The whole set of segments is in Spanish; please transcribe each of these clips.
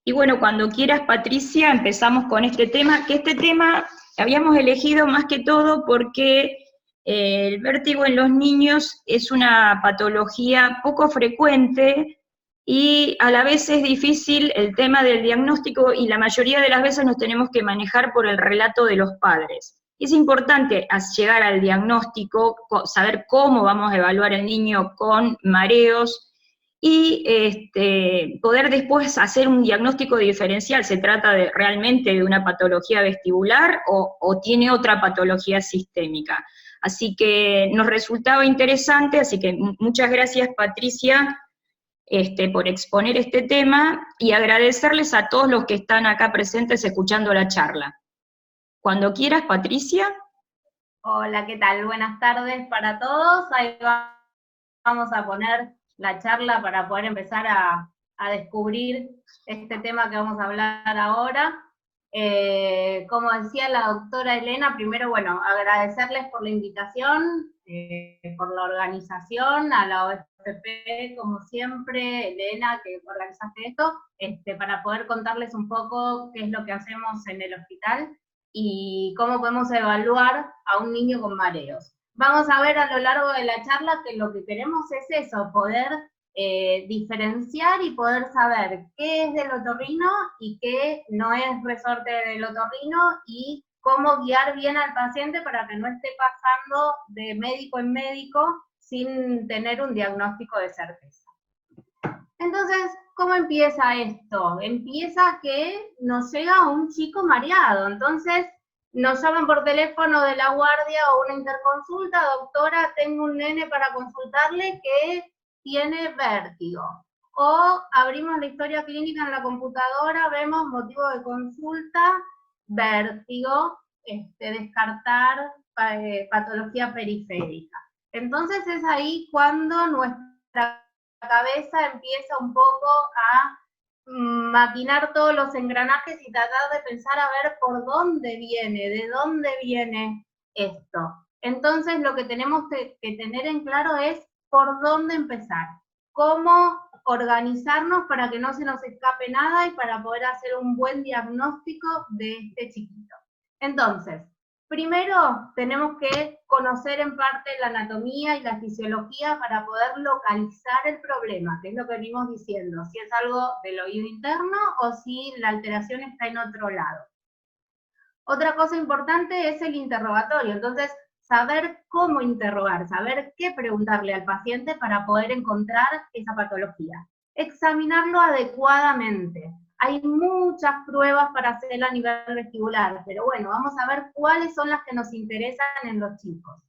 Y bueno, cuando quieras, Patricia, empezamos con este tema, que este tema habíamos elegido más que todo porque el vértigo en los niños es una patología poco frecuente y a la vez es difícil el tema del diagnóstico y la mayoría de las veces nos tenemos que manejar por el relato de los padres. Es importante llegar al diagnóstico, saber cómo vamos a evaluar al niño con mareos, y poder después hacer un diagnóstico diferencial. ¿Se trata realmente de una patología vestibular o tiene otra patología sistémica? Así que nos resultaba interesante, así que muchas gracias, Patricia, por exponer este tema y agradecerles a todos los que están acá presentes escuchando la charla. Cuando quieras, Patricia. Hola, ¿qué tal? Buenas tardes para todos. Ahí vamos a poner la charla para poder empezar a descubrir este tema que vamos a hablar ahora. Como decía la doctora Elena, primero, bueno, agradecerles por la invitación, por la organización, a la OFP, como siempre, Elena, que organizaste esto, para poder contarles un poco qué es lo que hacemos en el hospital y cómo podemos evaluar a un niño con mareos. Vamos a ver a lo largo de la charla que lo que queremos es eso, poder diferenciar y poder saber qué es del otorrino y qué no es resorte del otorrino y cómo guiar bien al paciente para que no esté pasando de médico en médico sin tener un diagnóstico de certeza. Entonces, ¿cómo empieza esto? Empieza que nos llega un chico mareado, entonces nos llaman por teléfono de la guardia o una interconsulta, doctora, tengo un nene para consultarle que tiene vértigo. O abrimos la historia clínica en la computadora, vemos motivo de consulta, vértigo, descartar patología periférica. Entonces es ahí cuando nuestra cabeza empieza un poco a maquinar todos los engranajes y tratar de pensar a ver por dónde viene, de dónde viene esto. Entonces lo que tenemos que tener en claro es por dónde empezar, cómo organizarnos para que no se nos escape nada y para poder hacer un buen diagnóstico de este chiquito. Entonces, primero tenemos que conocer en parte la anatomía y la fisiología para poder localizar el problema, que es lo que venimos diciendo, si es algo del oído interno o si la alteración está en otro lado. Otra cosa importante es el interrogatorio, entonces saber cómo interrogar, saber qué preguntarle al paciente para poder encontrar esa patología. Examinarlo adecuadamente. Hay muchas pruebas para hacer a nivel vestibular, pero bueno, vamos a ver cuáles son las que nos interesan en los chicos.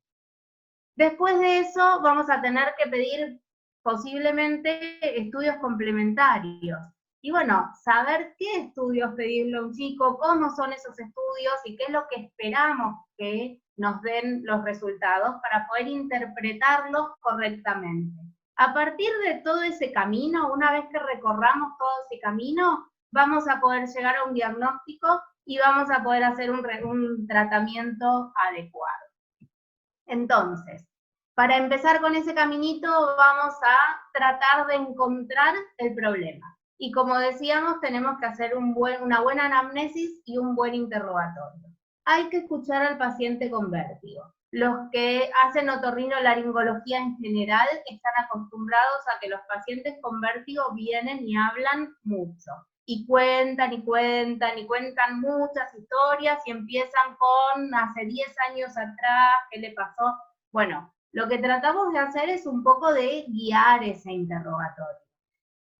Después de eso vamos a tener que pedir posiblemente estudios complementarios. Y bueno, saber qué estudios pedirle a un chico, cómo son esos estudios y qué es lo que esperamos que nos den los resultados para poder interpretarlos correctamente. A partir de todo ese camino, una vez que recorramos todo ese camino, vamos a poder llegar a un diagnóstico y vamos a poder hacer un tratamiento adecuado. Entonces, para empezar con ese caminito, vamos a tratar de encontrar el problema. Y como decíamos, tenemos que hacer una buena anamnesis y un buen interrogatorio. Hay que escuchar al paciente con vértigo. Los que hacen otorrinolaringología en general están acostumbrados a que los pacientes con vértigo vienen y hablan mucho. Y cuentan y cuentan y cuentan muchas historias y empiezan con hace 10 años atrás, ¿qué le pasó? Bueno, lo que tratamos de hacer es un poco de guiar ese interrogatorio.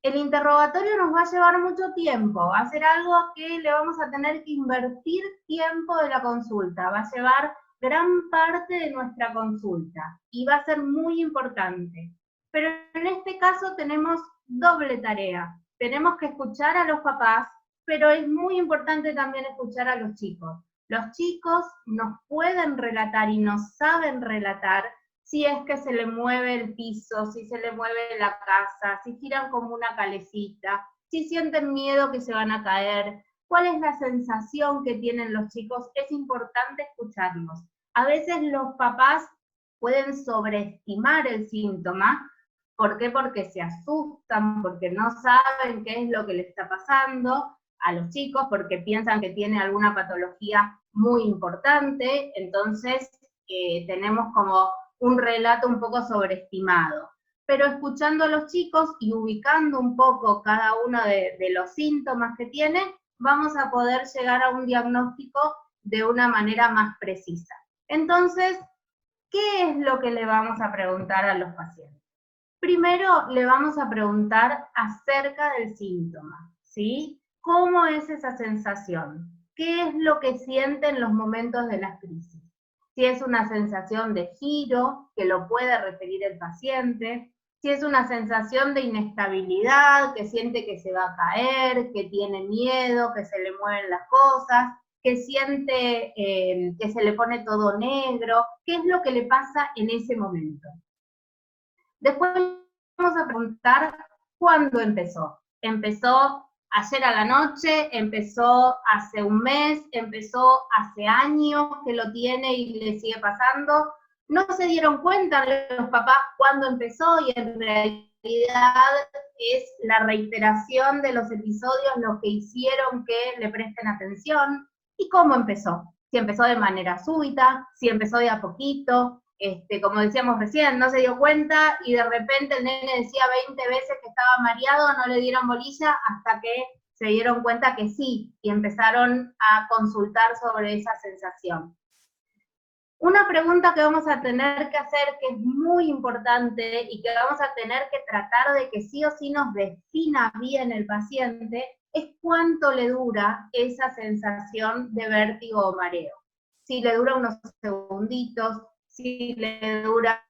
El interrogatorio nos va a llevar mucho tiempo, va a ser algo que le vamos a tener que invertir tiempo de la consulta, va a llevar gran parte de nuestra consulta y va a ser muy importante. Pero en este caso tenemos doble tarea, tenemos que escuchar a los papás, pero es muy importante también escuchar a los chicos. Los chicos nos pueden relatar y nos saben relatar si es que se le mueve el piso, si se le mueve la casa, si giran como una calecita, si sienten miedo que se van a caer, cuál es la sensación que tienen los chicos, es importante escucharlos. A veces los papás pueden sobreestimar el síntoma ¿Por qué? Porque se asustan, porque no saben qué es lo que le está pasando a los chicos, porque piensan que tiene alguna patología muy importante, entonces tenemos como un relato un poco sobreestimado. Pero escuchando a los chicos y ubicando un poco cada uno de los síntomas que tiene, vamos a poder llegar a un diagnóstico de una manera más precisa. Entonces, ¿qué es lo que le vamos a preguntar a los pacientes? Primero le vamos a preguntar acerca del síntoma, ¿sí? ¿Cómo es esa sensación? ¿Qué es lo que siente en los momentos de la crisis? Si es una sensación de giro, que lo puede referir el paciente, si es una sensación de inestabilidad, que siente que se va a caer, que tiene miedo, que se le mueven las cosas, que siente que se le pone todo negro, ¿qué es lo que le pasa en ese momento? Después vamos a preguntar cuándo empezó. ¿Empezó ayer a la noche? ¿Empezó hace un mes? ¿Empezó hace años que lo tiene y le sigue pasando? No se dieron cuenta los papás cuándo empezó y en realidad es la reiteración de los episodios lo que hicieron que le presten atención. ¿Y cómo empezó? Si empezó de manera súbita, si empezó de a poquito, como decíamos recién, no se dio cuenta y de repente el nene decía 20 veces que estaba mareado, no le dieron bolilla hasta que se dieron cuenta que sí y empezaron a consultar sobre esa sensación. Una pregunta que vamos a tener que hacer, que es muy importante y que vamos a tener que tratar de que sí o sí nos defina bien el paciente, es cuánto le dura esa sensación de vértigo o mareo. Si le dura unos segunditos, si le dura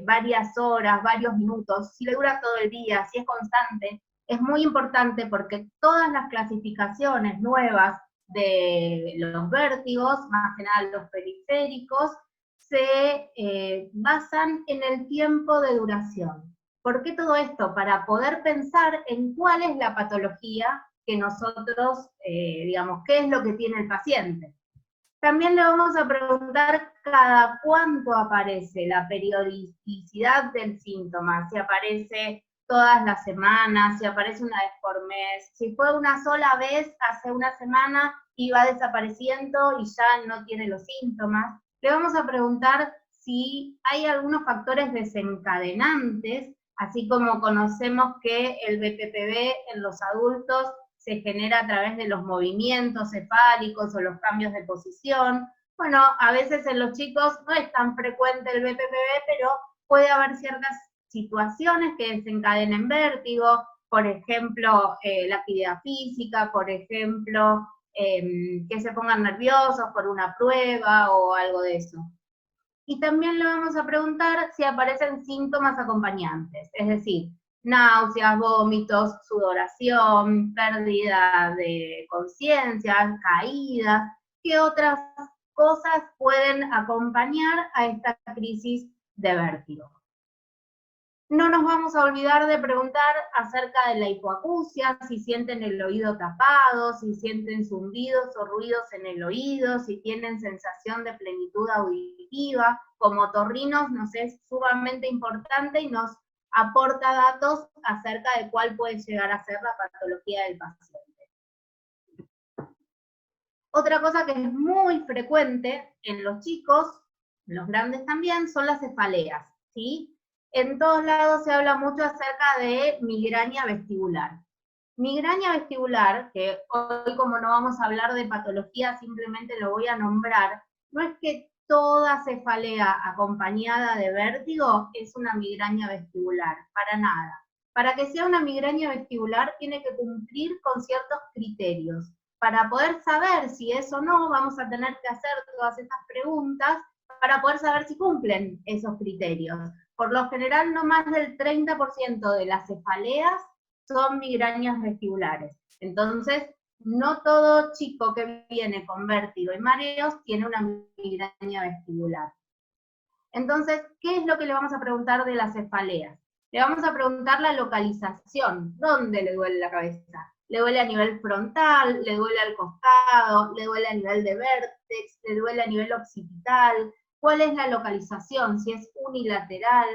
varias horas, varios minutos, si le dura todo el día, si es constante, es muy importante porque todas las clasificaciones nuevas de los vértigos, más que nada los periféricos, se basan en el tiempo de duración. ¿Por qué todo esto? Para poder pensar en cuál es la patología que nosotros, digamos, qué es lo que tiene el paciente. También le vamos a preguntar cada cuánto aparece la periodicidad del síntoma, si aparece todas las semanas, si aparece una vez por mes, si fue una sola vez hace una semana y va desapareciendo y ya no tiene los síntomas. Le vamos a preguntar si hay algunos factores desencadenantes, así como conocemos que el BPPV en los adultos se genera a través de los movimientos cefálicos o los cambios de posición. Bueno, a veces en los chicos no es tan frecuente el BPPV, pero puede haber ciertas situaciones que desencadenen vértigo, por ejemplo, la actividad física, por ejemplo, que se pongan nerviosos por una prueba o algo de eso. Y también le vamos a preguntar si aparecen síntomas acompañantes, es decir, náuseas, vómitos, sudoración, pérdida de conciencia, caídas, ¿qué otras cosas pueden acompañar a esta crisis de vértigo? No nos vamos a olvidar de preguntar acerca de la hipoacusia, si sienten el oído tapado, si sienten zumbidos o ruidos en el oído, si tienen sensación de plenitud auditiva. Como otorrinos nos es sumamente importante y nos aporta datos acerca de cuál puede llegar a ser la patología del paciente. Otra cosa que es muy frecuente en los chicos, en los grandes también, son las cefaleas, ¿sí? En todos lados se habla mucho acerca de migraña vestibular. Migraña vestibular, que hoy como no vamos a hablar de patología, simplemente lo voy a nombrar, no es que toda cefalea acompañada de vértigo es una migraña vestibular, para nada. Para que sea una migraña vestibular tiene que cumplir con ciertos criterios. Para poder saber si es o no, vamos a tener que hacer todas estas preguntas para poder saber si cumplen esos criterios. Por lo general, no más del 30% de las cefaleas son migrañas vestibulares. Entonces, no todo chico que viene con vértigo y mareos tiene una migraña vestibular. Entonces, ¿qué es lo que le vamos a preguntar de las cefaleas? Le vamos a preguntar la localización. ¿Dónde le duele la cabeza? ¿Le duele a nivel frontal? ¿Le duele al costado? ¿Le duele a nivel de vértex? ¿Le duele a nivel occipital? ¿Cuál es la localización? Si es unilateral,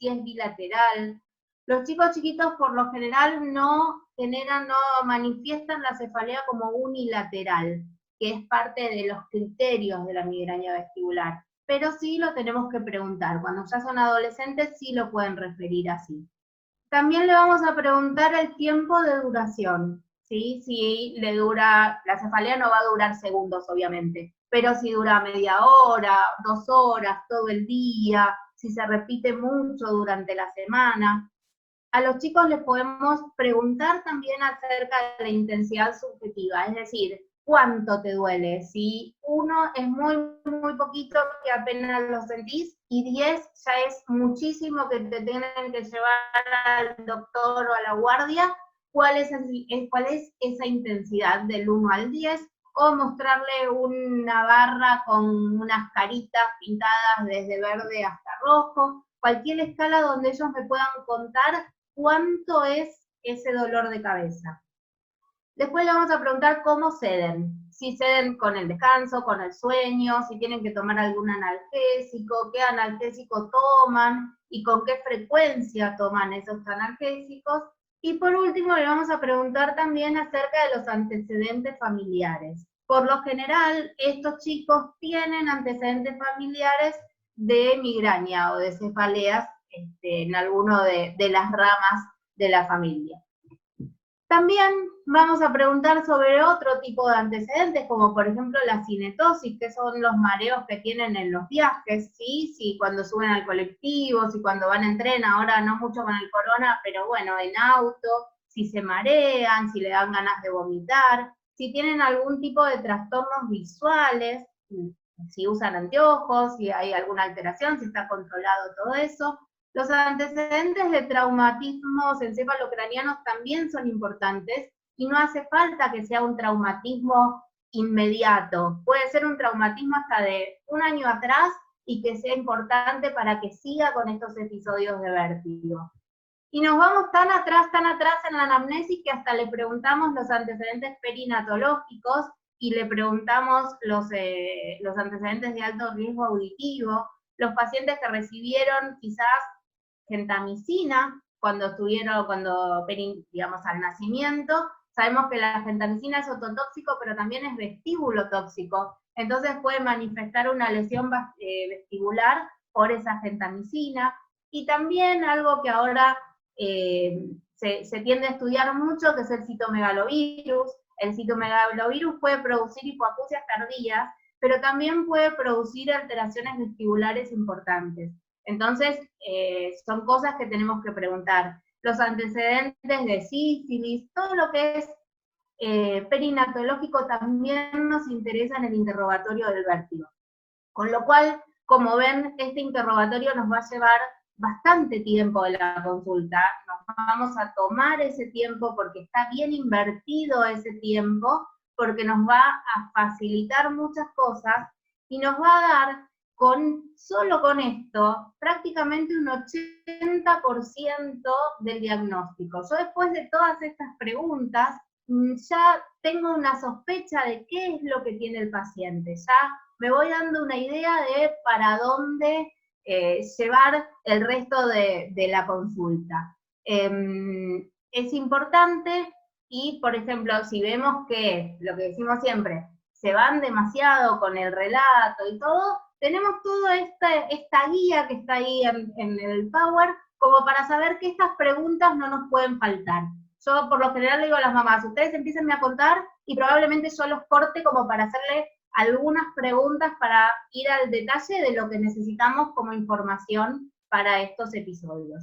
si es bilateral. Los chicos chiquitos por lo general no manifiestan la cefalea como unilateral, que es parte de los criterios de la migraña vestibular. Pero sí lo tenemos que preguntar. Cuando ya son adolescentes sí lo pueden referir así. También le vamos a preguntar el tiempo de duración, ¿sí? Si le dura, la cefalea no va a durar segundos, obviamente, pero si dura media hora, 2 horas, todo el día, si se repite mucho durante la semana. A los chicos les podemos preguntar también acerca de la intensidad subjetiva, es decir, ¿cuánto te duele? Si 1 es muy, muy poquito, que apenas lo sentís, y 10 ya es muchísimo que te tienen que llevar al doctor o a la guardia, ¿cuál es esa intensidad del 1 al 10? O mostrarle una barra con unas caritas pintadas desde verde hasta rojo, cualquier escala donde ellos me puedan contar cuánto es ese dolor de cabeza. Después le vamos a preguntar cómo ceden. Si ceden con el descanso, con el sueño, si tienen que tomar algún analgésico, qué analgésico toman y con qué frecuencia toman esos analgésicos. Y por último le vamos a preguntar también acerca de los antecedentes familiares. Por lo general, estos chicos tienen antecedentes familiares de migraña o de cefaleas en alguno de las ramas de la familia. También vamos a preguntar sobre otro tipo de antecedentes, como por ejemplo la cinetosis, que son los mareos que tienen en los viajes, ¿sí? Si cuando suben al colectivo, si cuando van en tren, ahora no mucho con el corona, pero bueno, en auto, si se marean, si le dan ganas de vomitar, si tienen algún tipo de trastornos visuales, si usan anteojos, si hay alguna alteración, si está controlado todo eso. Los antecedentes de traumatismos encefalocranianos también son importantes y no hace falta que sea un traumatismo inmediato. Puede ser un traumatismo hasta de 1 año atrás y que sea importante para que siga con estos episodios de vértigo. Y nos vamos tan atrás en la anamnesis que hasta le preguntamos los antecedentes perinatológicos y le preguntamos los antecedentes de alto riesgo auditivo, los pacientes que recibieron quizás gentamicina digamos, al nacimiento. Sabemos que la gentamicina es ototóxico, pero también es vestibulotóxico. Entonces puede manifestar una lesión vestibular por esa gentamicina. Y también algo que ahora se tiende a estudiar mucho, que es el citomegalovirus. El citomegalovirus puede producir hipoacusias tardías, pero también puede producir alteraciones vestibulares importantes. Entonces, son cosas que tenemos que preguntar. Los antecedentes de sífilis, todo lo que es perinatológico también nos interesa en el interrogatorio del vértigo. Con lo cual, como ven, este interrogatorio nos va a llevar bastante tiempo de la consulta. Nos vamos a tomar ese tiempo porque está bien invertido ese tiempo, porque nos va a facilitar muchas cosas y nos va a dar solo con esto, prácticamente un 80% del diagnóstico. Yo después de todas estas preguntas, ya tengo una sospecha de qué es lo que tiene el paciente. Ya me voy dando una idea de para dónde llevar el resto de la consulta. Es importante y, por ejemplo, si vemos que, lo que decimos siempre, se van demasiado con el relato y todo, tenemos toda esta guía que está ahí en el Power, como para saber que estas preguntas no nos pueden faltar. Yo por lo general le digo a las mamás, ustedes empiecen a contar y probablemente yo los corte como para hacerle algunas preguntas para ir al detalle de lo que necesitamos como información para estos episodios.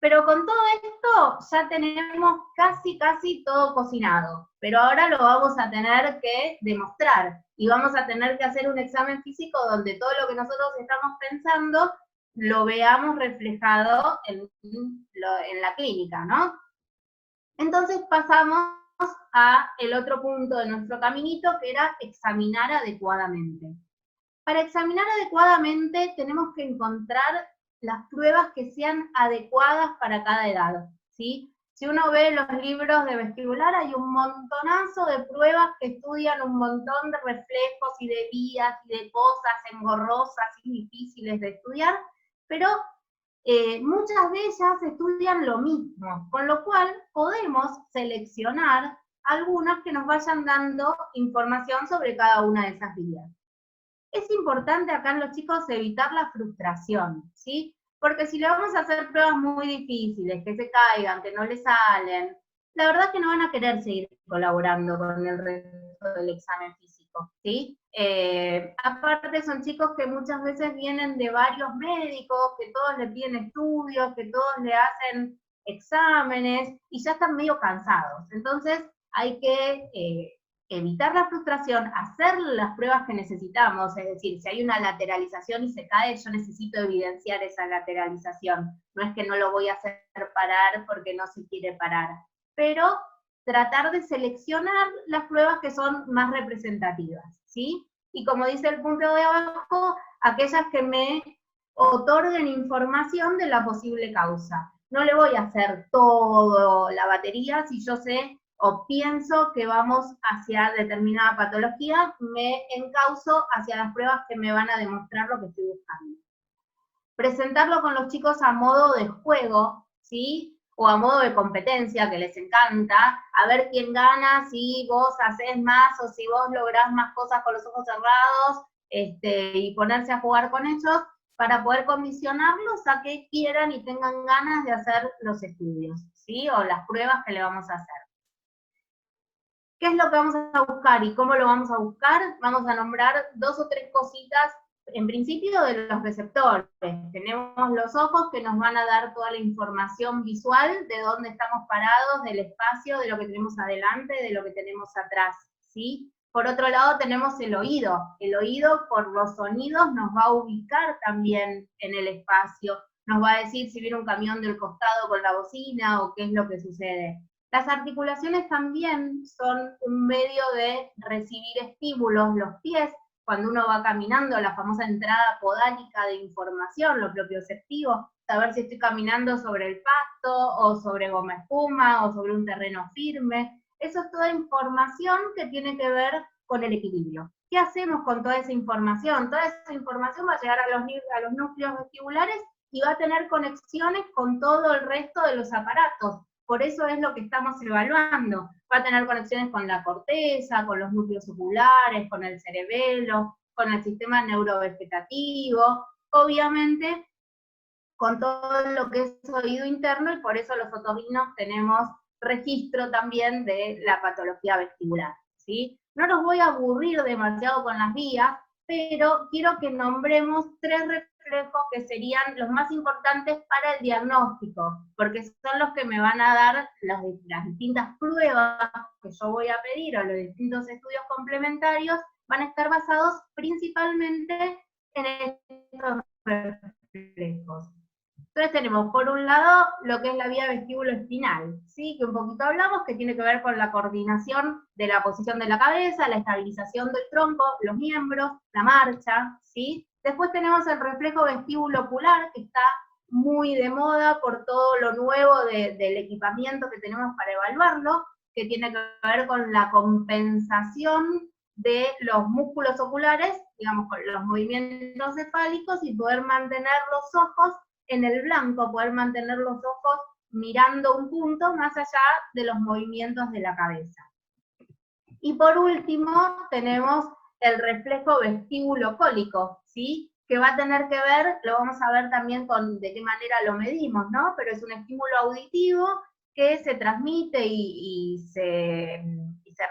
Pero con todo esto ya tenemos casi todo cocinado, pero ahora lo vamos a tener que demostrar y vamos a tener que hacer un examen físico donde todo lo que nosotros estamos pensando lo veamos reflejado en la clínica, ¿no? Entonces pasamos a el otro punto de nuestro caminito, que era examinar adecuadamente. Para examinar adecuadamente tenemos que encontrar las pruebas que sean adecuadas para cada edad, ¿sí? Si uno ve los libros de vestibular, hay un montonazo de pruebas que estudian un montón de reflejos y de vías y de cosas engorrosas y difíciles de estudiar, pero muchas de ellas estudian lo mismo, con lo cual podemos seleccionar algunas que nos vayan dando información sobre cada una de esas vías. Es importante acá en los chicos evitar la frustración, ¿sí? Porque si le vamos a hacer pruebas muy difíciles, que se caigan, que no le salen, la verdad es que no van a querer seguir colaborando con el resto del examen físico, ¿sí? Aparte son chicos que muchas veces vienen de varios médicos, que todos le piden estudios, que todos le hacen exámenes, y ya están medio cansados. Entonces hay que evitar la frustración, hacer las pruebas que necesitamos, es decir, si hay una lateralización y se cae, yo necesito evidenciar esa lateralización. No es que no lo voy a hacer parar porque no se quiere parar, pero tratar de seleccionar las pruebas que son más representativas, ¿sí? Y como dice el punto de abajo, aquellas que me otorguen información de la posible causa. No le voy a hacer toda la batería si yo sé o pienso que vamos hacia determinada patología, me encauzo hacia las pruebas que me van a demostrar lo que estoy buscando. Presentarlo con los chicos a modo de juego, ¿sí? O a modo de competencia, que les encanta, a ver quién gana, si vos haces más o si vos lográs más cosas con los ojos cerrados, y ponerse a jugar con ellos, para poder condicionarlos a que quieran y tengan ganas de hacer los estudios, ¿sí? O las pruebas que le vamos a hacer. ¿Qué es lo que vamos a buscar y cómo lo vamos a buscar? Vamos a nombrar 2 o 3 cositas, en principio de los receptores. Tenemos los ojos que nos van a dar toda la información visual de dónde estamos parados, del espacio, de lo que tenemos adelante, de lo que tenemos atrás, ¿sí? Por otro lado tenemos el oído. El oído por los sonidos nos va a ubicar también en el espacio, nos va a decir si viene un camión del costado con la bocina o qué es lo que sucede. Las articulaciones también son un medio de recibir estímulos, los pies, cuando uno va caminando, la famosa entrada podálica de información, lo propioceptivo, saber si estoy caminando sobre el pasto, o sobre goma espuma, o sobre un terreno firme. Eso es toda información que tiene que ver con el equilibrio. ¿Qué hacemos con toda esa información? Toda esa información va a llegar a los núcleos vestibulares y va a tener conexiones con todo el resto de los aparatos. Por eso es lo que estamos evaluando. Va a tener conexiones con la corteza, con los núcleos oculares, con el cerebelo, con el sistema neurovegetativo, obviamente con todo lo que es oído interno, y por eso los otorrinos tenemos registro también de la patología vestibular, ¿sí? No los voy a aburrir demasiado con las vías, pero quiero que nombremos 3 reflejos que serían los más importantes para el diagnóstico, porque son los que me van a dar las distintas pruebas que yo voy a pedir, o los distintos estudios complementarios, van a estar basados principalmente en estos reflejos. Entonces tenemos, por un lado, lo que es la vía vestíbulo-espinal, ¿sí? Que un poquito hablamos, que tiene que ver con la coordinación de la posición de la cabeza, la estabilización del tronco, los miembros, la marcha, ¿sí? Después tenemos el reflejo vestíbulo-ocular, que está muy de moda por todo lo nuevo del equipamiento que tenemos para evaluarlo, que tiene que ver con la compensación de los músculos oculares, digamos, con los movimientos cefálicos, y poder mantener los ojos en el blanco, poder mantener los ojos mirando un punto más allá de los movimientos de la cabeza. Y por último tenemos el reflejo vestíbulo-cólico, ¿sí? Que va a tener que ver, lo vamos a ver también con de qué manera lo medimos, ¿no? Pero es un estímulo auditivo que se transmite y se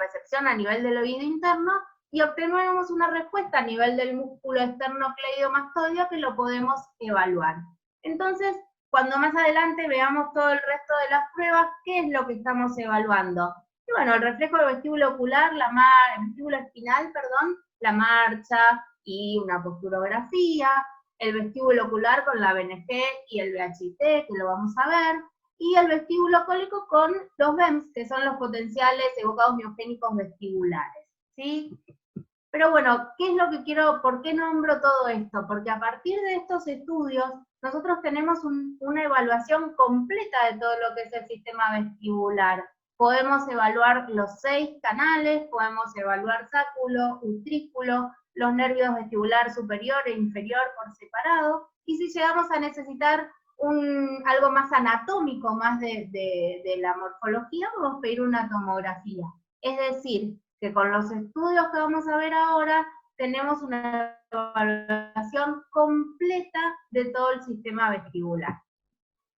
recepciona a nivel del oído interno, y obtenemos una respuesta a nivel del músculo esternocleidomastoideo que lo podemos evaluar. Entonces, cuando más adelante veamos todo el resto de las pruebas, ¿qué es lo que estamos evaluando? Y bueno, el reflejo del vestíbulo ocular, el vestíbulo espinal, perdón, la marcha y una posturografía, el vestíbulo ocular con la BNG y el VHT, que lo vamos a ver, y el vestíbulo cólico con los BEMS, que son los potenciales evocados miogénicos vestibulares, ¿sí? Pero bueno, ¿qué es lo que quiero, por qué nombro todo esto? Porque a partir de estos estudios, nosotros tenemos una evaluación completa de todo lo que es el sistema vestibular. Podemos evaluar los 6 canales, podemos evaluar sáculo, utrículo, los nervios vestibular superior e inferior por separado, y si llegamos a necesitar algo más anatómico, más de la morfología, vamos a pedir una tomografía. Es decir, que con los estudios que vamos a ver ahora, tenemos una evaluación completa de todo el sistema vestibular.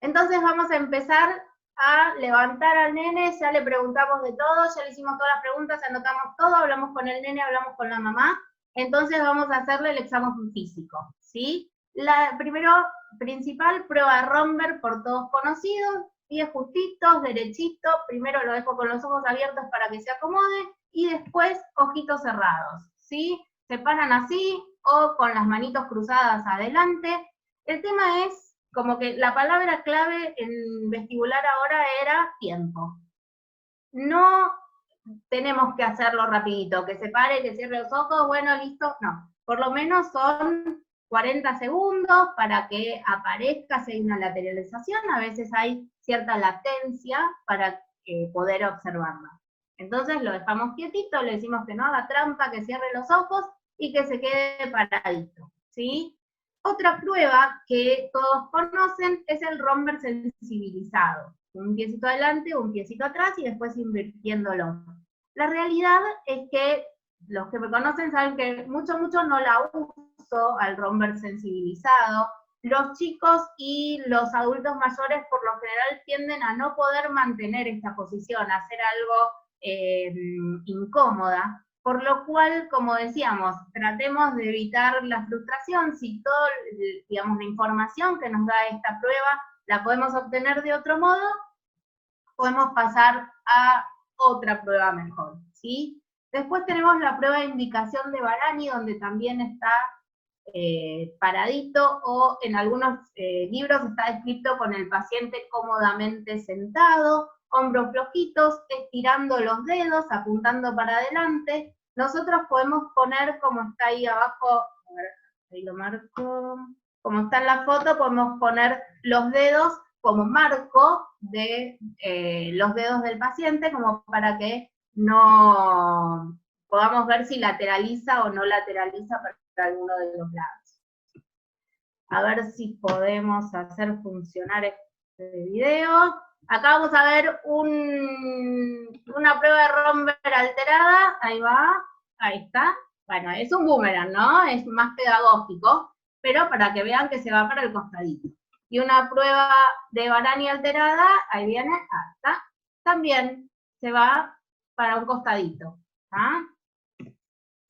Entonces vamos a empezar a levantar al nene, ya le preguntamos de todo, ya le hicimos todas las preguntas, anotamos todo, hablamos con el nene, hablamos con la mamá, entonces vamos a hacerle el examen físico, ¿sí? La primero, principal, prueba Romberg por todos conocidos, pies justitos, derechito, primero lo dejo con los ojos abiertos para que se acomode, y después ojitos cerrados, ¿sí? Se paran así, o con las manitos cruzadas adelante. El tema es, como que la palabra clave en vestibular ahora era tiempo. No tenemos que hacerlo rapidito, que se pare, que cierre los ojos, bueno, listo, no. Por lo menos son 40 segundos para que aparezca, si hay una lateralización, a veces hay cierta latencia para poder observarla. Entonces lo dejamos quietito, le decimos que no haga trampa, que cierre los ojos y que se quede paradito, ¿sí? Otra prueba que todos conocen es el Romberg sensibilizado. Un piecito adelante, un piecito atrás y después invirtiéndolo. La realidad es que los que me conocen saben que mucho no la uso al Romberg sensibilizado. Los chicos y los adultos mayores por lo general tienden a no poder mantener esta posición, a hacer algo incómoda. Por lo cual, como decíamos, tratemos de evitar la frustración. Si toda, digamos, la información que nos da esta prueba la podemos obtener de otro modo, podemos pasar a otra prueba mejor, ¿sí? Después tenemos la prueba de indicación de Barani, donde también está paradito, o en algunos libros está escrito con el paciente cómodamente sentado, hombros flojitos, estirando los dedos, apuntando para adelante. Nosotros podemos poner, como está ahí abajo, a ver, ahí lo marco, como está en la foto, podemos poner los dedos como marco de los dedos del paciente, como para que no podamos ver si lateraliza o no lateraliza para alguno de los lados. A ver si podemos hacer funcionar este video. Acá vamos a ver una prueba de Romberg alterada, ahí va, ahí está. Bueno, es un boomerang, ¿no? Es más pedagógico, pero para que vean que se va para el costadito. Y una prueba de Barani alterada, ahí viene, hasta, también se va para un costadito. ¿Ah?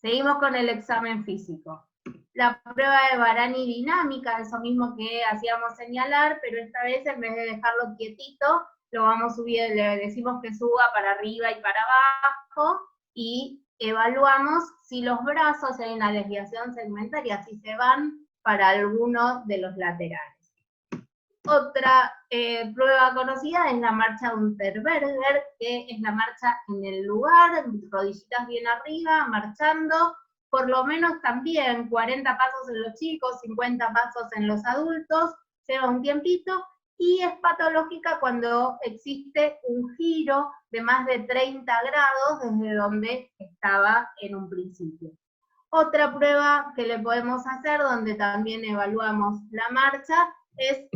Seguimos con el examen físico. La prueba de Barani dinámica, eso mismo que hacíamos señalar, pero esta vez en vez de dejarlo quietito, lo vamos subiendo, le decimos que suba para arriba y para abajo, y evaluamos si los brazos, si hay una desviación segmentaria, si se van para alguno de los laterales. Otra prueba conocida es la marcha Unterberger, que es la marcha en el lugar, rodillitas bien arriba, marchando, por lo menos también 40 pasos en los chicos, 50 pasos en los adultos, lleva un tiempito, y es patológica cuando existe un giro de más de 30 grados desde donde estaba en un principio. Otra prueba que le podemos hacer, donde también evaluamos la marcha, es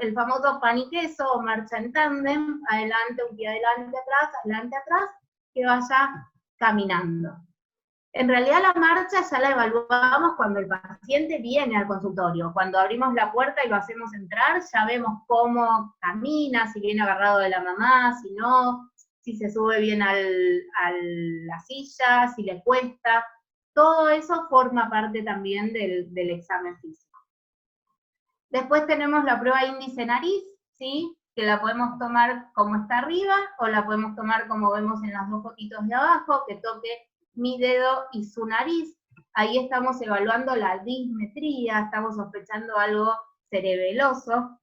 el famoso pan y queso, o marcha en tándem, adelante, un pie adelante, atrás, que vaya caminando. En realidad la marcha ya la evaluamos cuando el paciente viene al consultorio. Cuando abrimos la puerta y lo hacemos entrar, ya vemos cómo camina, si viene agarrado de la mamá, si no, si se sube bien a la silla, si le cuesta. Todo eso forma parte también del examen físico. Después tenemos la prueba índice nariz, ¿sí? Que la podemos tomar como está arriba, o la podemos tomar como vemos en las dos fotitos de abajo, que toque mi dedo y su nariz. Ahí estamos evaluando la dismetría, estamos sospechando algo cerebeloso.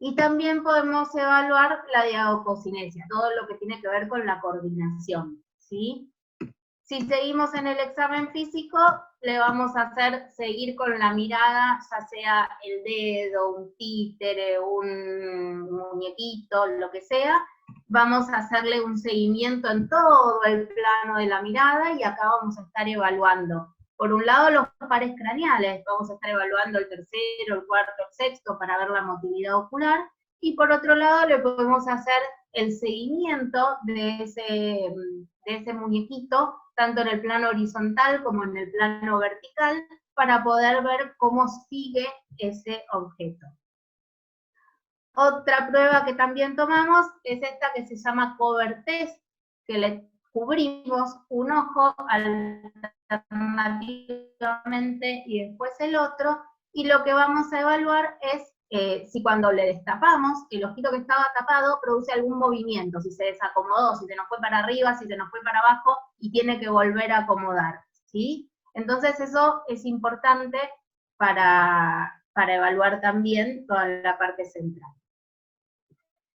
Y también podemos evaluar la diadococinesia, todo lo que tiene que ver con la coordinación, ¿sí? Si seguimos en el examen físico, le vamos a hacer seguir con la mirada, ya sea el dedo, un títere, un muñequito, lo que sea. Vamos a hacerle un seguimiento en todo el plano de la mirada, y acá vamos a estar evaluando Por un lado, los pares craneales, vamos a estar evaluando el tercero, el cuarto, el sexto, para ver la motilidad ocular, y por otro lado le podemos hacer el seguimiento de ese muñequito, tanto en el plano horizontal como en el plano vertical, para poder ver cómo sigue ese objeto. Otra prueba que también tomamos es esta que se llama cover test, que le cubrimos un ojo alternativamente y después el otro, y lo que vamos a evaluar es si cuando le destapamos, el ojito que estaba tapado produce algún movimiento, si se desacomodó, si se nos fue para arriba, si se nos fue para abajo, y tiene que volver a acomodar, ¿sí? Entonces eso es importante para evaluar también toda la parte central.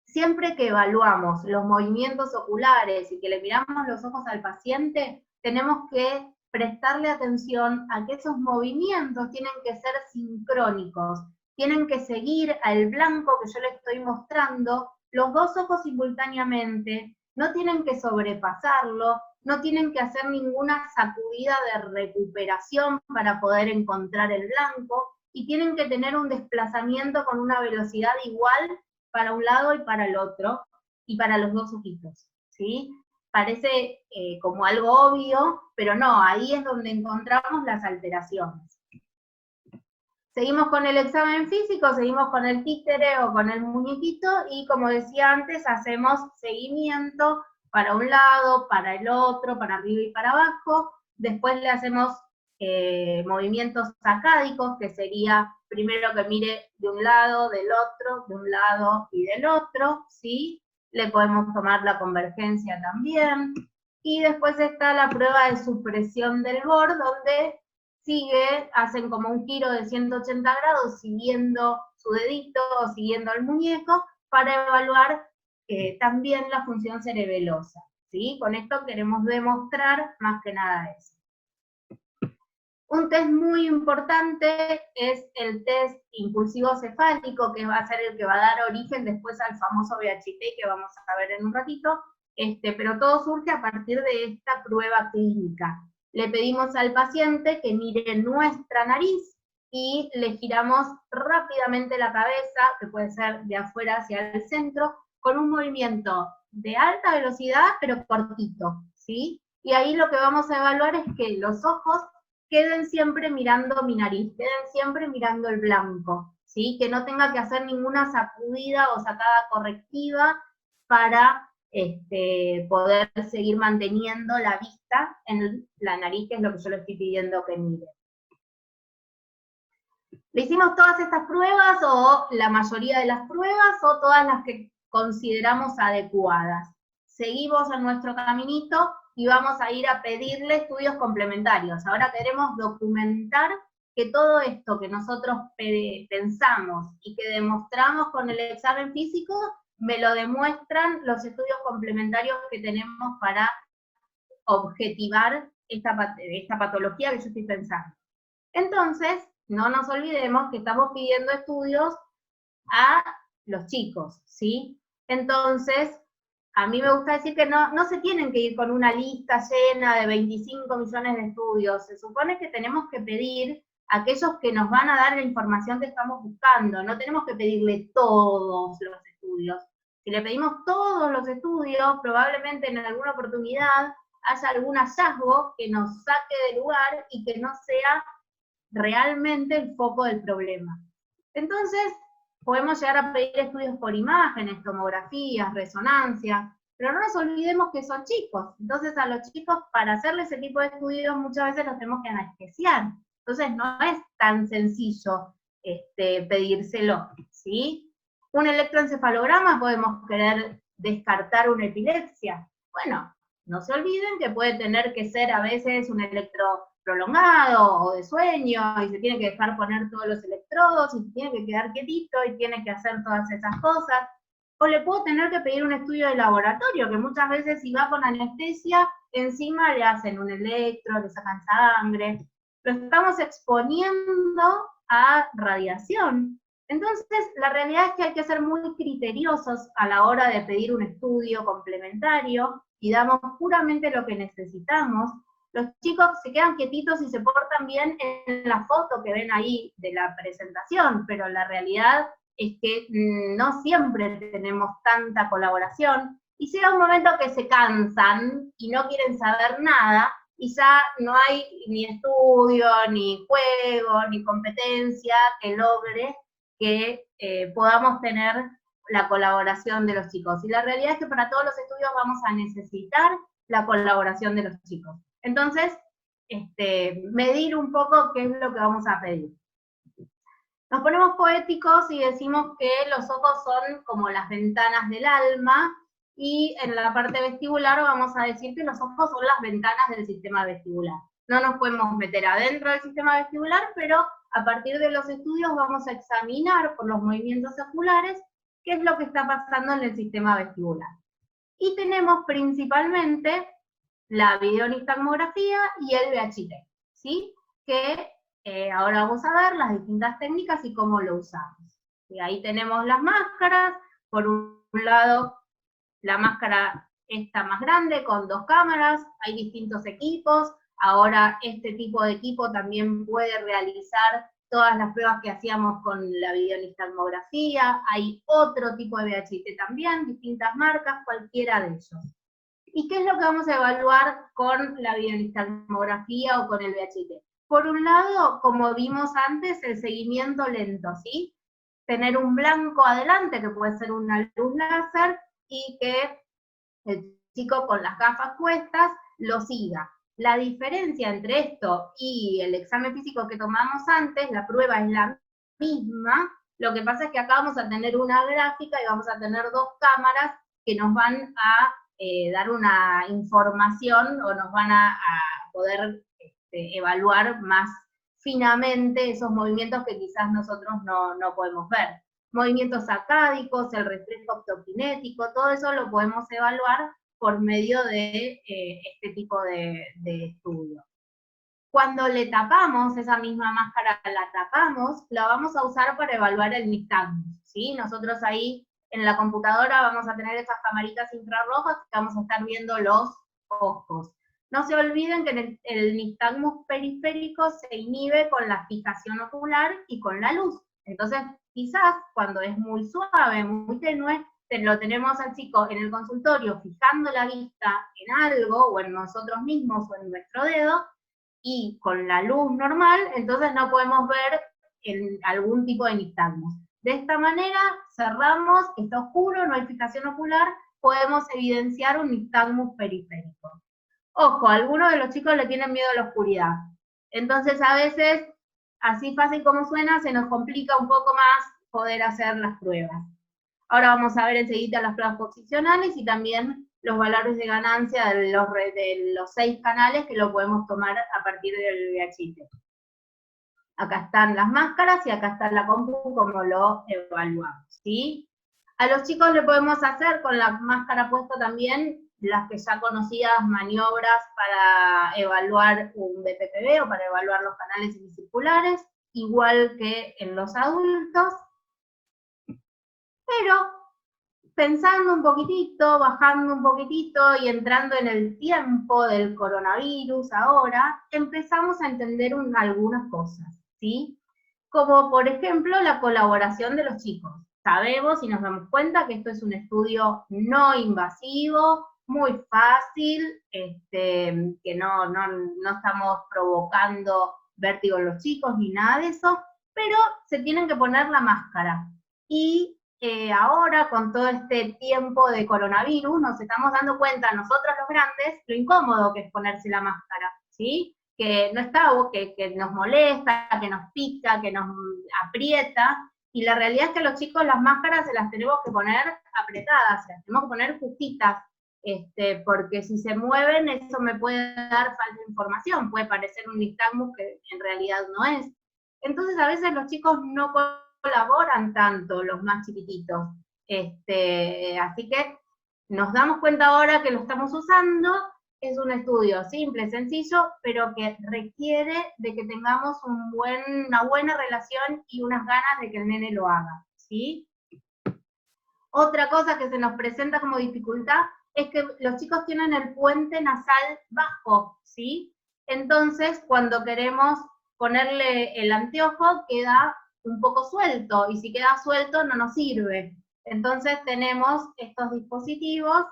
Siempre que evaluamos los movimientos oculares y que le miramos los ojos al paciente, tenemos que prestarle atención a que esos movimientos tienen que ser sincrónicos, tienen que seguir al blanco que yo le estoy mostrando, los dos ojos simultáneamente, no tienen que sobrepasarlo, no tienen que hacer ninguna sacudida de recuperación para poder encontrar el blanco, y tienen que tener un desplazamiento con una velocidad igual para un lado y para el otro, y para los dos ojitos, ¿sí? Parece como algo obvio, pero no, ahí es donde encontramos las alteraciones. Seguimos con el examen físico, seguimos con el títere o con el muñequito, y como decía antes, hacemos seguimiento para un lado, para el otro, para arriba y para abajo. Después le hacemos movimientos sacádicos, que sería primero que mire de un lado, del otro, de un lado y del otro, ¿sí? Le podemos tomar la convergencia también. Y después está la prueba de supresión del borde, donde hacen como un giro de 180 grados, siguiendo su dedito o siguiendo el muñeco, para evaluar también la función cerebelosa, ¿sí? Con esto queremos demostrar más que nada eso. Un test muy importante es el test impulsivo cefálico, que va a ser el que va a dar origen después al famoso VHT, que vamos a ver en un ratito, pero todo surge a partir de esta prueba clínica. Le pedimos al paciente que mire nuestra nariz y le giramos rápidamente la cabeza, que puede ser de afuera hacia el centro, con un movimiento de alta velocidad, pero cortito, ¿sí? Y ahí lo que vamos a evaluar es que los ojos queden siempre mirando mi nariz, queden siempre mirando el blanco, ¿sí? Que no tenga que hacer ninguna sacudida o sacada correctiva para poder seguir manteniendo la vista en la nariz, que es lo que yo le estoy pidiendo que mire. ¿Le hicimos todas estas pruebas, o la mayoría de las pruebas, o todas las que consideramos adecuadas? Seguimos en nuestro caminito y vamos a ir a pedirle estudios complementarios. Ahora queremos documentar que todo esto que nosotros pensamos y que demostramos con el examen físico, me lo demuestran los estudios complementarios que tenemos para objetivar esta patología que yo estoy pensando. Entonces, no nos olvidemos que estamos pidiendo estudios a los chicos, ¿sí? Entonces, a mí me gusta decir que no se tienen que ir con una lista llena de 25 millones de estudios. Se supone que tenemos que pedir a aquellos que nos van a dar la información que estamos buscando. No tenemos que pedirle todos los estudios. Si le pedimos todos los estudios, probablemente en alguna oportunidad haya algún hallazgo que nos saque del lugar y que no sea realmente el foco del problema. Entonces, podemos llegar a pedir estudios por imágenes, tomografías, resonancia, pero no nos olvidemos que son chicos. Entonces a los chicos, para hacerles ese tipo de estudios, muchas veces los tenemos que anestesiar. Entonces no es tan sencillo pedírselo, ¿sí? Un electroencefalograma, podemos querer descartar una epilepsia. Bueno, no se olviden que puede tener que ser a veces un electro prolongado o de sueño, y se tiene que dejar poner todos los electrodos, y se tiene que quedar quietito, y tiene que hacer todas esas cosas. O le puedo tener que pedir un estudio de laboratorio, que muchas veces si va con anestesia, encima le hacen un electro, le sacan sangre, lo estamos exponiendo a radiación. Entonces, la realidad es que hay que ser muy criteriosos a la hora de pedir un estudio complementario, y damos puramente lo que necesitamos, los chicos se quedan quietitos y se portan bien en la foto que ven ahí de la presentación, pero la realidad es que no siempre tenemos tanta colaboración, y llega un momento que se cansan y no quieren saber nada, y ya no hay ni estudio, ni juego, ni competencia que logre que podamos tener la colaboración de los chicos. Y la realidad es que para todos los estudios vamos a necesitar la colaboración de los chicos. Entonces, medir un poco qué es lo que vamos a pedir. Nos ponemos poéticos y decimos que los ojos son como las ventanas del alma, y en la parte vestibular vamos a decir que los ojos son las ventanas del sistema vestibular. No nos podemos meter adentro del sistema vestibular, pero a partir de los estudios vamos a examinar por los movimientos oculares qué es lo que está pasando en el sistema vestibular. Y tenemos principalmente la videonistagmografía y el VHT, ¿sí? Que ahora vamos a ver las distintas técnicas y cómo lo usamos. Y ahí tenemos las máscaras, por un lado la máscara esta más grande con 2 cámaras, hay distintos equipos, ahora este tipo de equipo también puede realizar todas las pruebas que hacíamos con la videonistagmografía, hay otro tipo de VHT también, distintas marcas, cualquiera de ellos. ¿Y qué es lo que vamos a evaluar con la videonistagmografía o con el VHT? Por un lado, como vimos antes, el seguimiento lento, ¿sí? Tener un blanco adelante, que puede ser una luz láser, y que el chico con las gafas puestas lo siga. La diferencia entre esto y el examen físico que tomamos antes, la prueba es la misma, lo que pasa es que acá vamos a tener una gráfica y vamos a tener 2 cámaras que nos van a dar una información, o nos van a poder evaluar más finamente esos movimientos que quizás nosotros no podemos ver. Movimientos sacádicos, el reflejo optokinético, todo eso lo podemos evaluar por medio de este tipo de estudio. Cuando le tapamos, esa misma máscara la tapamos, la vamos a usar para evaluar el nistagmus, ¿sí? Nosotros ahí en la computadora vamos a tener esas camaritas infrarrojas que vamos a estar viendo los ojos. No se olviden que el nistagmus periférico se inhibe con la fijación ocular y con la luz. Entonces, quizás cuando es muy suave, muy tenue, lo tenemos al chico en el consultorio fijando la vista en algo, o en nosotros mismos, o en nuestro dedo, y con la luz normal, entonces no podemos ver algún tipo de nistagmus. De esta manera, cerramos, está oscuro, no hay fijación ocular, podemos evidenciar un nistagmus periférico. Ojo, a algunos de los chicos le tienen miedo a la oscuridad. Entonces, a veces, así fácil como suena, se nos complica un poco más poder hacer las pruebas. Ahora vamos a ver enseguida las pruebas posicionales y también los valores de ganancia de los 6 canales que lo podemos tomar a partir del VHT. Acá están las máscaras y acá está la compu como lo evaluamos, ¿sí? A los chicos le podemos hacer con la máscara puesta también las que ya conocidas maniobras para evaluar un BPPV o para evaluar los canales semicirculares, igual que en los adultos. Pero pensando un poquitito, bajando un poquitito y entrando en el tiempo del coronavirus ahora, empezamos a entender algunas cosas, ¿sí? Como por ejemplo la colaboración de los chicos. Sabemos y nos damos cuenta que esto es un estudio no invasivo, muy fácil, que no estamos provocando vértigo en los chicos ni nada de eso, pero se tienen que poner la máscara. Y ahora, con todo este tiempo de coronavirus, nos estamos dando cuenta nosotros los grandes lo incómodo que es ponerse la máscara, ¿sí? Que no está, que nos molesta, que nos pica, que nos aprieta, y la realidad es que a los chicos las máscaras se las tenemos que poner apretadas, se las tenemos que poner justitas, porque si se mueven eso me puede dar falsa información, puede parecer un nistagmus que en realidad no es. Entonces a veces los chicos no colaboran tanto, los más chiquititos. Así que nos damos cuenta ahora que lo estamos usando. Es un estudio simple, sencillo, pero que requiere de que tengamos una buena relación y unas ganas de que el nene lo haga, ¿sí? Otra cosa que se nos presenta como dificultad es que los chicos tienen el puente nasal bajo, ¿sí? entonces cuando queremos ponerle el anteojo queda un poco suelto, y si queda suelto no nos sirve. Entonces tenemos estos dispositivos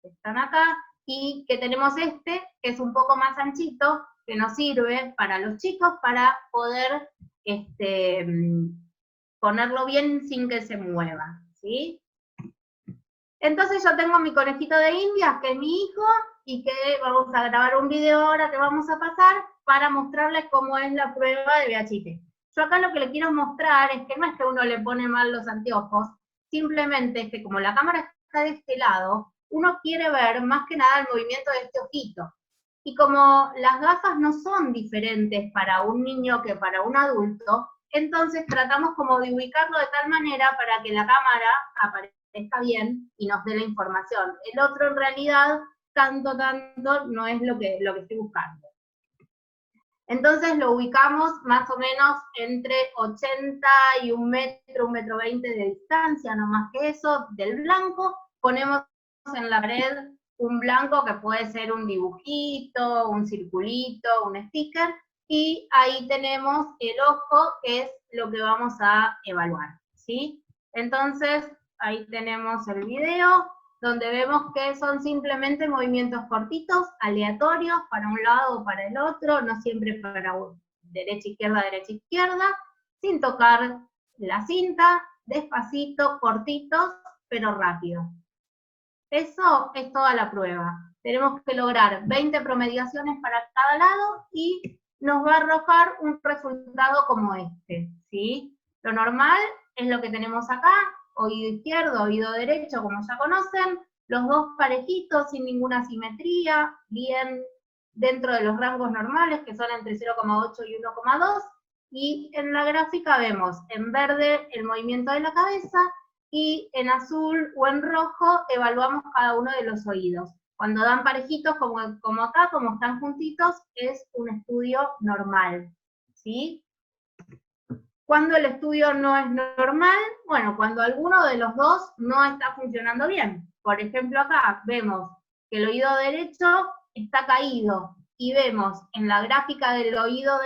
que están acá, y que tenemos este, que es un poco más anchito, que nos sirve para los chicos para poder ponerlo bien sin que se mueva, ¿sí? Entonces yo tengo mi conejito de Indias, que es mi hijo, y que vamos a grabar un video ahora que vamos a pasar para mostrarles cómo es la prueba de VHT. Yo acá lo que le quiero mostrar es que no es que uno le pone mal los anteojos, simplemente es que como la cámara está de este lado, uno quiere ver más que nada el movimiento de este ojito. Y como las gafas no son diferentes para un niño que para un adulto, entonces tratamos como de ubicarlo de tal manera para que la cámara aparezca bien y nos dé la información. El otro en realidad, tanto no es lo que estoy buscando. Entonces lo ubicamos más o menos entre 80 y 1 metro 20 de distancia, no más que eso, del blanco. Ponemos en la pared un blanco que puede ser un dibujito, un circulito, un sticker, y ahí tenemos el ojo, que es lo que vamos a evaluar, ¿sí? Entonces, ahí tenemos el video, donde vemos que son simplemente movimientos cortitos, aleatorios, para un lado o para el otro, no siempre para derecha, izquierda, sin tocar la cinta, despacito, cortitos, pero rápido. Eso es toda la prueba. Tenemos que lograr 20 promediaciones para cada lado y nos va a arrojar un resultado como este, ¿sí? Lo normal es lo que tenemos acá, oído izquierdo, oído derecho, como ya conocen, los dos parejitos, sin ninguna asimetría, bien dentro de los rangos normales, que son entre 0,8 y 1,2, y en la gráfica vemos en verde el movimiento de la cabeza, y en azul o en rojo evaluamos cada uno de los oídos. Cuando dan parejitos, como acá, como están juntitos, es un estudio normal, ¿sí? Cuando el estudio no es normal, bueno, cuando alguno de los dos no está funcionando bien. Por ejemplo, acá vemos que el oído derecho está caído, y vemos en la gráfica del oído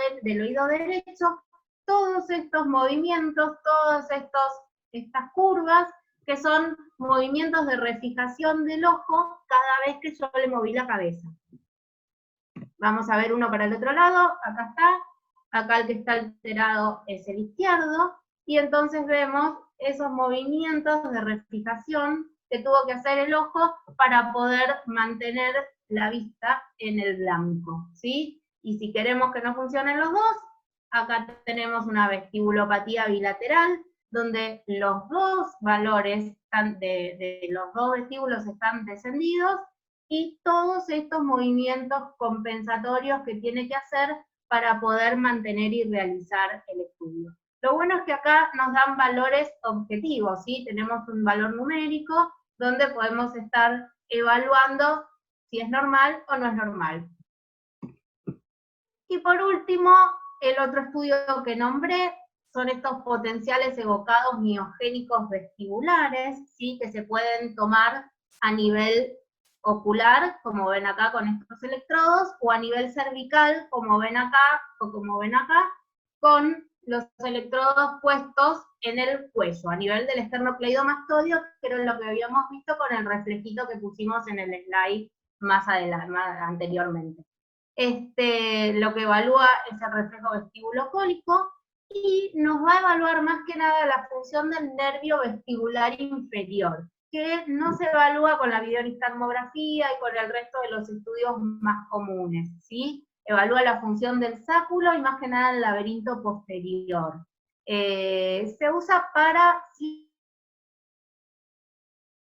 derecho todos estos movimientos, estas curvas, que son movimientos de refijación del ojo cada vez que yo le moví la cabeza. Vamos a ver uno para el otro lado, acá está, acá el que está alterado es el izquierdo, y entonces vemos esos movimientos de refijación que tuvo que hacer el ojo para poder mantener la vista en el blanco, ¿sí? Y si queremos que no funcionen los dos, acá tenemos una vestibulopatía bilateral, donde los dos valores de los dos vestíbulos están descendidos, y todos estos movimientos compensatorios que tiene que hacer para poder mantener y realizar el estudio. Lo bueno es que acá nos dan valores objetivos, ¿sí? Tenemos un valor numérico donde podemos estar evaluando si es normal o no es normal. Y por último, el otro estudio que nombré son estos potenciales evocados miogénicos vestibulares, ¿sí? Que se pueden tomar a nivel ocular, como ven acá con estos electrodos, o a nivel cervical, como ven acá, o como ven acá, con los electrodos puestos en el cuello, a nivel del esternocleidomastoideo, que era lo que habíamos visto con el reflejito que pusimos en el slide más anteriormente. Lo que evalúa es el reflejo vestibulocólico, y nos va a evaluar más que nada la función del nervio vestibular inferior, que no se evalúa con la videonistagmografía y con el resto de los estudios más comunes, ¿sí? Evalúa la función del sáculo y más que nada el laberinto posterior. Se usa para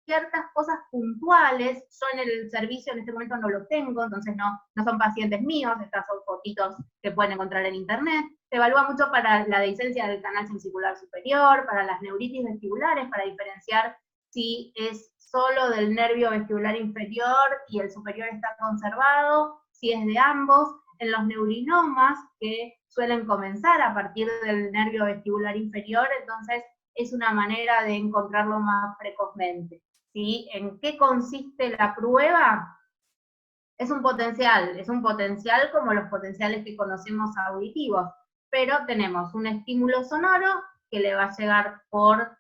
ciertas cosas puntuales. Yo en el servicio en este momento no lo tengo, entonces no son pacientes míos, estas son fotitos que pueden encontrar en internet. Se evalúa mucho para la dehiscencia del canal semicicular superior, para las neuritis vestibulares, para diferenciar si es solo del nervio vestibular inferior y el superior está conservado, si es de ambos. En los neurinomas, que suelen comenzar a partir del nervio vestibular inferior, entonces es una manera de encontrarlo más precozmente, ¿sí? ¿En qué consiste la prueba? es un potencial como los potenciales que conocemos auditivos, pero tenemos un estímulo sonoro que le va a llegar por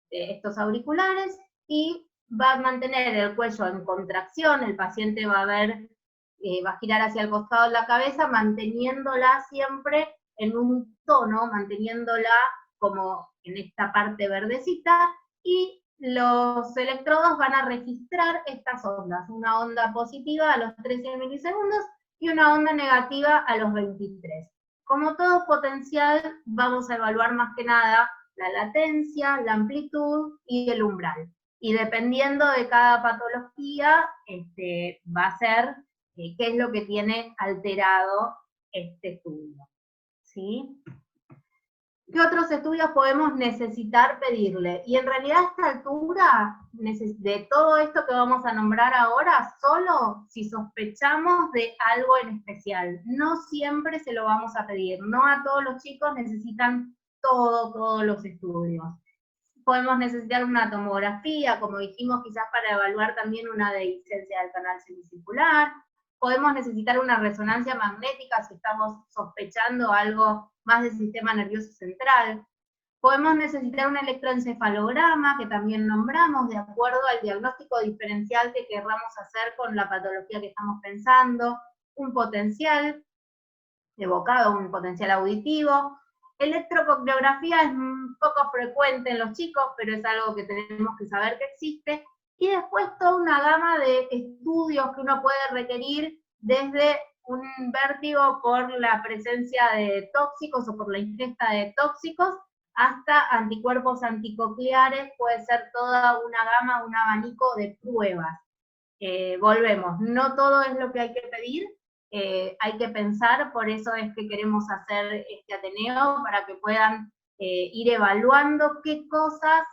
estos auriculares y va a mantener el cuello en contracción, el paciente va a ver, va a girar hacia el costado de la cabeza, manteniéndola siempre en un tono, manteniéndola como en esta parte verdecita, y los electrodos van a registrar estas ondas, una onda positiva a los 13 milisegundos y una onda negativa a los 23. Como todo potencial, vamos a evaluar más que nada la latencia, la amplitud y el umbral. Y dependiendo de cada patología, va a ser qué es lo que tiene alterado este estudio. ¿Sí? ¿Qué otros estudios podemos necesitar pedirle? Y en realidad a esta altura, de todo esto que vamos a nombrar ahora, solo si sospechamos de algo en especial. No siempre se lo vamos a pedir, no a todos los chicos necesitan todos los estudios. Podemos necesitar una tomografía, como dijimos, quizás para evaluar también una dehiscencia del canal semicircular. Podemos necesitar una resonancia magnética si estamos sospechando algo más del sistema nervioso central. Podemos necesitar un electroencefalograma, que también nombramos, de acuerdo al diagnóstico diferencial que querramos hacer con la patología que estamos pensando, un potencial evocado, un potencial auditivo. Electrocoreografía es un poco frecuente en los chicos, pero es algo que tenemos que saber que existe. Y después toda una gama de estudios que uno puede requerir, desde un vértigo por la presencia de tóxicos o por la ingesta de tóxicos, hasta anticuerpos anticocleares, puede ser toda una gama, un abanico de pruebas. Volvemos, no todo es lo que hay que pedir, hay que pensar, por eso es que queremos hacer este Ateneo, para que puedan ir evaluando qué cosas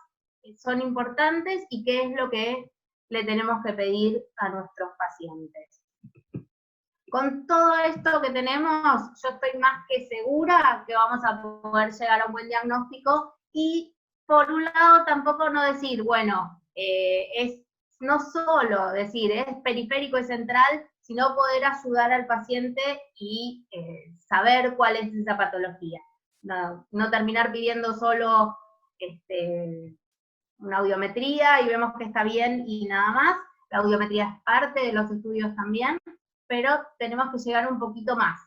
son importantes y qué es lo que le tenemos que pedir a nuestros pacientes. Con todo esto que tenemos, yo estoy más que segura que vamos a poder llegar a un buen diagnóstico, y por un lado tampoco no decir, bueno, es no solo decir es periférico y central, sino poder ayudar al paciente y saber cuál es esa patología. No terminar pidiendo solo una audiometría y vemos que está bien y nada más. La audiometría es parte de los estudios también, pero tenemos que llegar un poquito más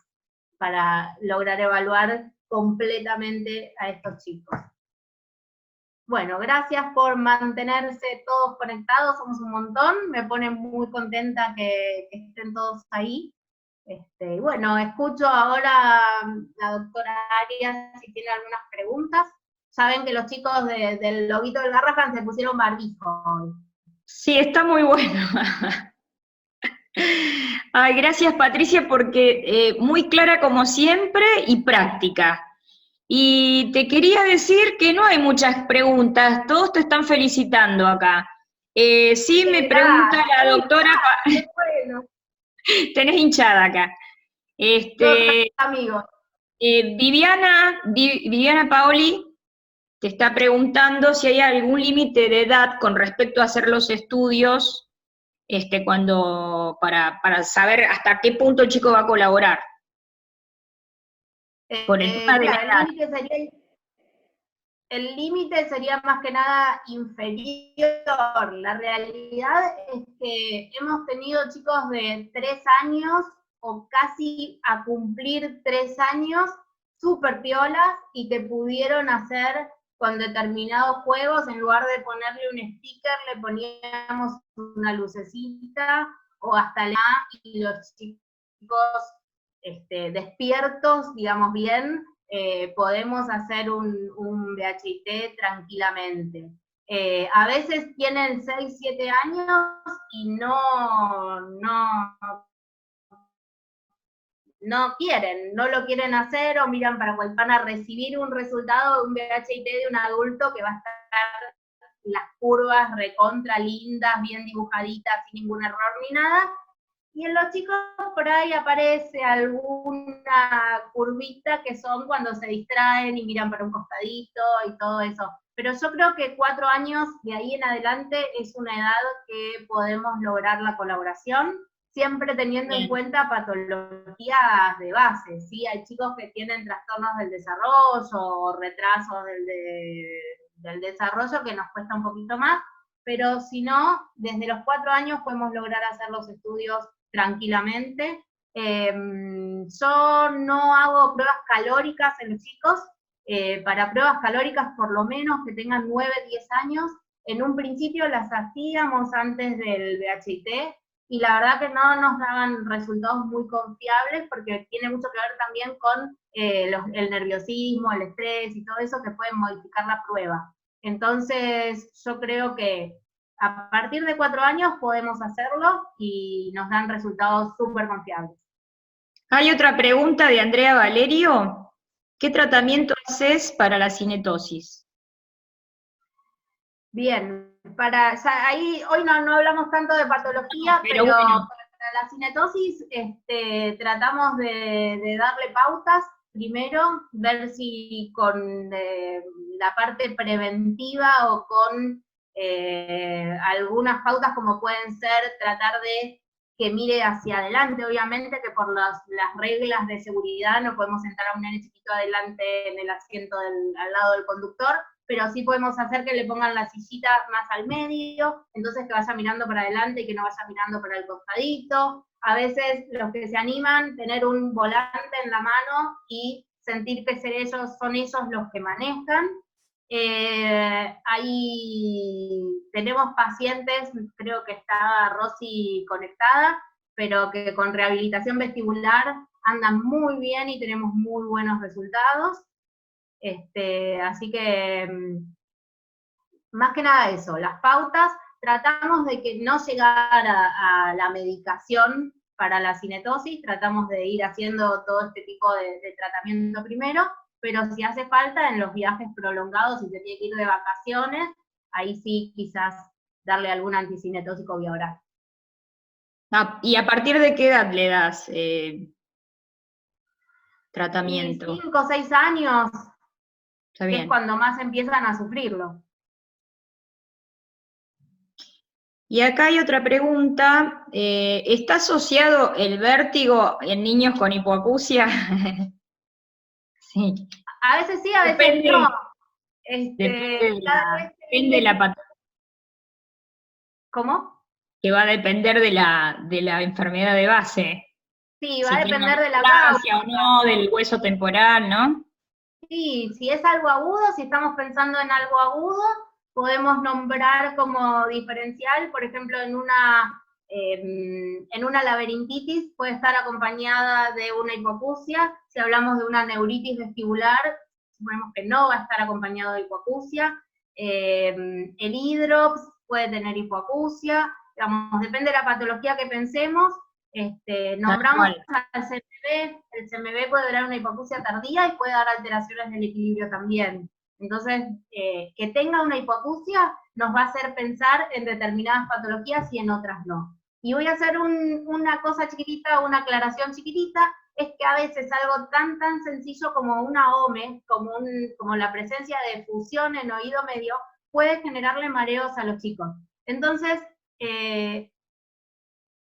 para lograr evaluar completamente a estos chicos. Bueno, gracias por mantenerse todos conectados, somos un montón, me pone muy contenta que estén todos ahí. Bueno, escucho ahora a la doctora Arias si tiene algunas preguntas. Saben que los chicos del Loguito del Garrahan se pusieron barbijo hoy. Sí, está muy bueno. Ay, gracias Patricia, porque muy clara como siempre y práctica. Y te quería decir que no hay muchas preguntas, todos te están felicitando acá. Sí, me pregunta la doctora, bueno. Tenés hinchada acá. Amigos. Viviana Paoli te está preguntando si hay algún límite de edad con respecto a hacer los estudios, para saber hasta qué punto el chico va a colaborar. Por el tema de la edad. El límite sería más que nada inferior. La realidad es que hemos tenido chicos de 3 años o casi a cumplir 3 años, súper piolas, y que pudieron hacer con determinados juegos, en lugar de ponerle un sticker, le poníamos una lucecita, o hasta y los chicos despiertos, digamos bien, podemos hacer un VHIT tranquilamente. A veces tienen 6, 7 años y no quieren, no lo quieren hacer, o miran para cuál van a recibir un resultado de un VHIT de un adulto que va a estar las curvas recontra lindas, bien dibujaditas, sin ningún error ni nada. Y en los chicos por ahí aparece alguna curvita que son cuando se distraen y miran para un costadito y todo eso. Pero yo creo que 4 años de ahí en adelante es una edad que podemos lograr la colaboración. siempre teniendo en cuenta patologías de base, ¿sí? Hay chicos que tienen trastornos del desarrollo o retrasos del desarrollo que nos cuesta un poquito más, pero si no, desde los 4 años podemos lograr hacer los estudios tranquilamente. Yo no hago pruebas calóricas en los chicos, para pruebas calóricas por lo menos que tengan 9, 10 años, en un principio las hacíamos antes del VHIT, y la verdad que no nos daban resultados muy confiables, porque tiene mucho que ver también con el nerviosismo, el estrés y todo eso que pueden modificar la prueba. Entonces, yo creo que a partir de 4 años podemos hacerlo y nos dan resultados súper confiables. Hay otra pregunta de Andrea Valerio. ¿Qué tratamiento haces para la cinetosis? Bien, ahí hoy no hablamos tanto de patología, pero bueno, para la cinetosis tratamos de darle pautas. Primero, ver si con la parte preventiva o con algunas pautas como pueden ser tratar de que mire hacia adelante, obviamente que por las reglas de seguridad no podemos sentar a un nene chiquito adelante en el asiento al lado del conductor, pero sí podemos hacer que le pongan la sillita más al medio, entonces que vaya mirando para adelante y que no vaya mirando para el costadito. A veces los que se animan, tener un volante en la mano y sentir que son ellos los que manejan. Ahí tenemos pacientes, creo que está Rosy conectada, pero que con rehabilitación vestibular andan muy bien y tenemos muy buenos resultados. Así que, más que nada eso, las pautas, tratamos de que no llegara a la medicación para la cinetosis, tratamos de ir haciendo todo este tipo de tratamiento primero, pero si hace falta en los viajes prolongados, si se tiene que ir de vacaciones, ahí sí quizás darle algún anticinetósico vía oral. ¿Y a partir de qué edad le das tratamiento? 5 o 6 años, Está bien. es cuando más empiezan a sufrirlo. Y acá hay otra pregunta. ¿Está asociado el vértigo en niños con hipoacusia? Sí. A veces sí, a veces no. Depende de la patología. ¿Cómo? Que va a depender de la enfermedad de base. Sí, va a depender de la causa o no, del hueso temporal, ¿no? Sí, si es algo agudo, si estamos pensando en algo agudo, podemos nombrar como diferencial, por ejemplo, en una laberintitis puede estar acompañada de una hipoacusia. Si hablamos de una neuritis vestibular, suponemos que no va a estar acompañado de hipoacusia. El hidrops puede tener hipoacusia, digamos, depende de la patología que pensemos. Nombramos al CMV, el CMV puede dar una hipoacusia tardía y puede dar alteraciones del equilibrio también. Entonces, que tenga una hipoacusia nos va a hacer pensar en determinadas patologías y en otras no. Y voy a hacer una cosa chiquitita, una aclaración chiquitita, es que a veces algo tan sencillo como una OME, como la presencia de fusión en oído medio, puede generarle mareos a los chicos. Entonces,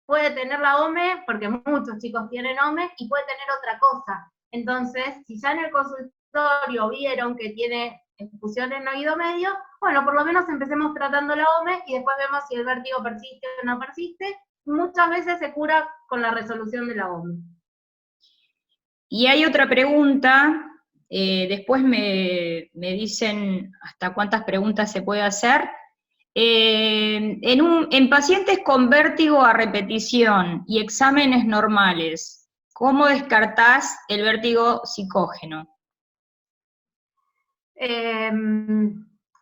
puede tener la OME, porque muchos chicos tienen OME, y puede tener otra cosa. Entonces, si ya en el consultorio vieron que tiene fusión en oído medio, bueno, por lo menos empecemos tratando la OME y después vemos si el vértigo persiste o no persiste. Muchas veces se cura con la resolución de la OME. Y hay otra pregunta, después me dicen hasta cuántas preguntas se puede hacer. En pacientes con vértigo a repetición y exámenes normales, ¿cómo descartás el vértigo psicógeno?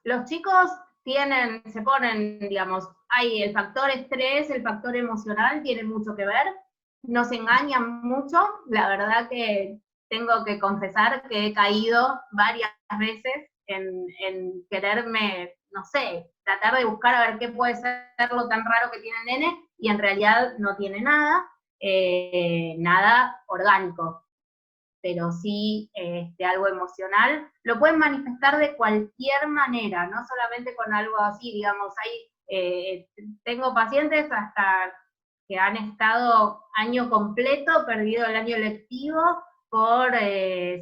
Los chicos se ponen, digamos, hay el factor estrés, el factor emocional, tiene mucho que ver, nos engañan mucho, la verdad que tengo que confesar que he caído varias veces en quererme, no sé, tratar de buscar a ver qué puede ser lo tan raro que tiene el nene, y en realidad no tiene nada, nada orgánico, pero sí algo emocional. Lo pueden manifestar de cualquier manera, no solamente con algo así, digamos, tengo pacientes hasta que han estado año completo, perdido el año lectivo, por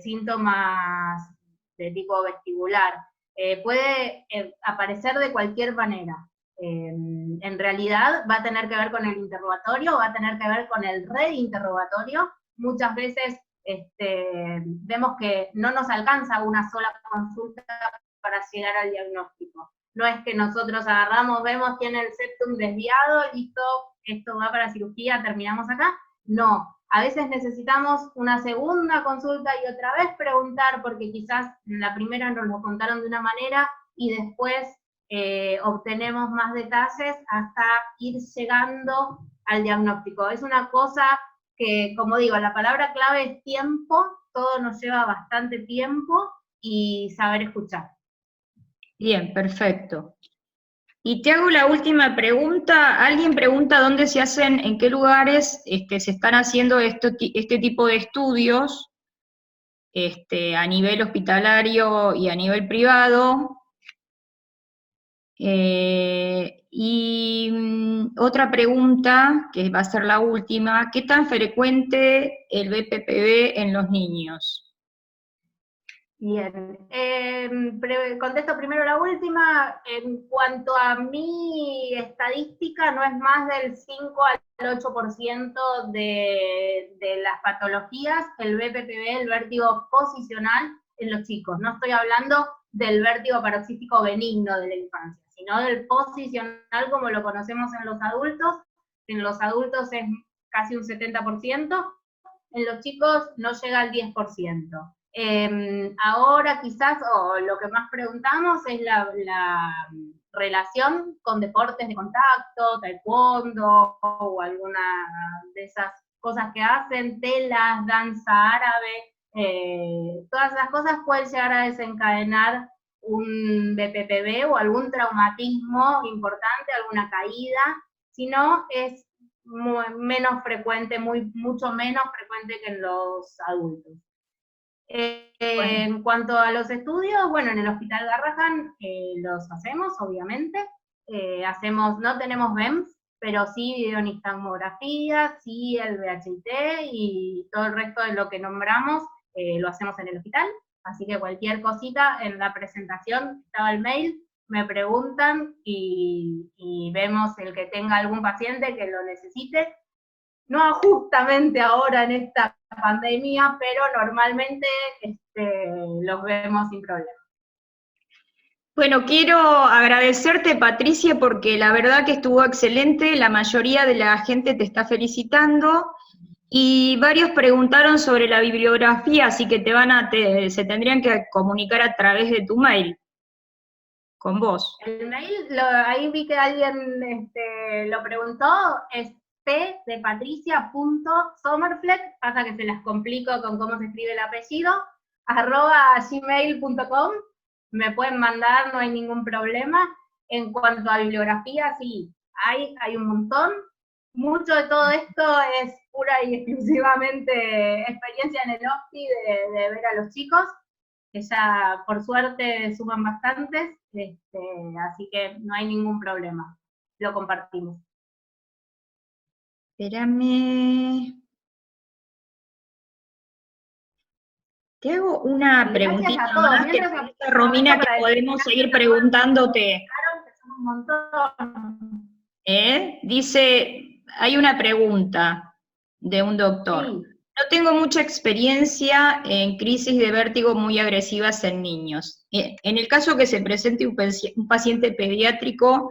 síntomas de tipo vestibular. Puede aparecer de cualquier manera. En realidad va a tener que ver con el interrogatorio, va a tener que ver con el reinterrogatorio. Muchas veces vemos que no nos alcanza una sola consulta para llegar al diagnóstico. No es que nosotros agarramos, vemos, tiene el septum desviado, listo, esto va para cirugía, terminamos acá. No, a veces necesitamos una segunda consulta y otra vez preguntar, porque quizás en la primera nos lo contaron de una manera y después obtenemos más detalles hasta ir llegando al diagnóstico. Es una cosa que, como digo, la palabra clave es tiempo, todo nos lleva bastante tiempo y saber escuchar. Bien, perfecto. Y te hago la última pregunta. Alguien pregunta dónde se hacen, en qué lugares se están haciendo este tipo de estudios a nivel hospitalario y a nivel privado. Otra pregunta, que va a ser la última, ¿qué tan frecuente el BPPV en los niños? Bien, contesto primero la última. En cuanto a mi estadística, no es más del 5 al 8% de las patologías, el BPPV, el vértigo posicional en los chicos. No estoy hablando del vértigo paroxístico benigno de la infancia, sino del posicional como lo conocemos en los adultos. En los adultos es casi un 70%, en los chicos no llega al 10%. Ahora quizás, lo que más preguntamos es la relación con deportes de contacto, taekwondo, o alguna de esas cosas que hacen, telas, danza árabe, todas esas cosas pueden llegar a desencadenar un BPPV o algún traumatismo importante, alguna caída, si no es menos frecuente, mucho menos frecuente que en los adultos. En cuanto a los estudios, bueno, en el Hospital Garrahan los hacemos, obviamente. No tenemos BEMS, pero sí videonistagmografía, sí el VHT y todo el resto de lo que nombramos lo hacemos en el hospital. Así que cualquier cosita, en la presentación estaba el mail, me preguntan y vemos el que tenga algún paciente que lo necesite. No justamente ahora en esta pandemia, pero normalmente los vemos sin problema. Bueno, quiero agradecerte, Patricia, porque la verdad que estuvo excelente, la mayoría de la gente te está felicitando, y varios preguntaron sobre la bibliografía, así que se tendrían que comunicar a través de tu mail, con vos. El mail, ahí vi que alguien lo preguntó, es p de patricia.sommerfleck, pasa que se las complico con cómo se escribe el apellido, @gmail.com, me pueden mandar, no hay ningún problema. En cuanto a bibliografía, sí, hay un montón. Mucho de todo esto es pura y exclusivamente experiencia en el OSPI de ver a los chicos, que ya por suerte suman bastantes, así que no hay ningún problema, lo compartimos. Espérame. Te hago una preguntita más, que Romina, que podemos seguir preguntándote. Un montón. Dice, hay una pregunta de un doctor. Sí. No tengo mucha experiencia en crisis de vértigo muy agresivas en niños. En el caso que se presente un paciente pediátrico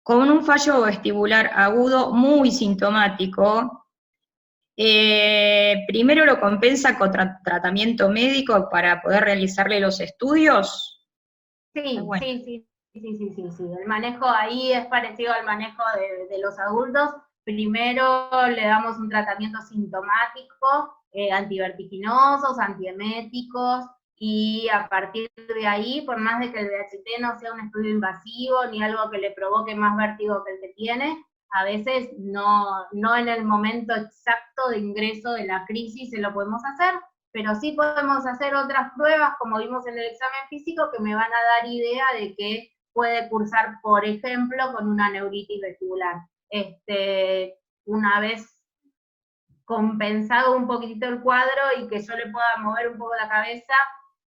con un fallo vestibular agudo muy sintomático, primero lo compensa con tratamiento médico para poder realizarle los estudios. Sí, bueno. Sí. El manejo ahí es parecido al manejo de los adultos. Primero le damos un tratamiento sintomático, antivertiginosos, antieméticos, y a partir de ahí, por más de que el VHT no sea un estudio invasivo, ni algo que le provoque más vértigo que el que tiene, a veces no en el momento exacto de ingreso de la crisis se lo podemos hacer, pero sí podemos hacer otras pruebas, como vimos en el examen físico, que me van a dar idea de que puede cursar, por ejemplo, con una neuritis vestibular. una vez compensado un poquitito el cuadro y que yo le pueda mover un poco la cabeza,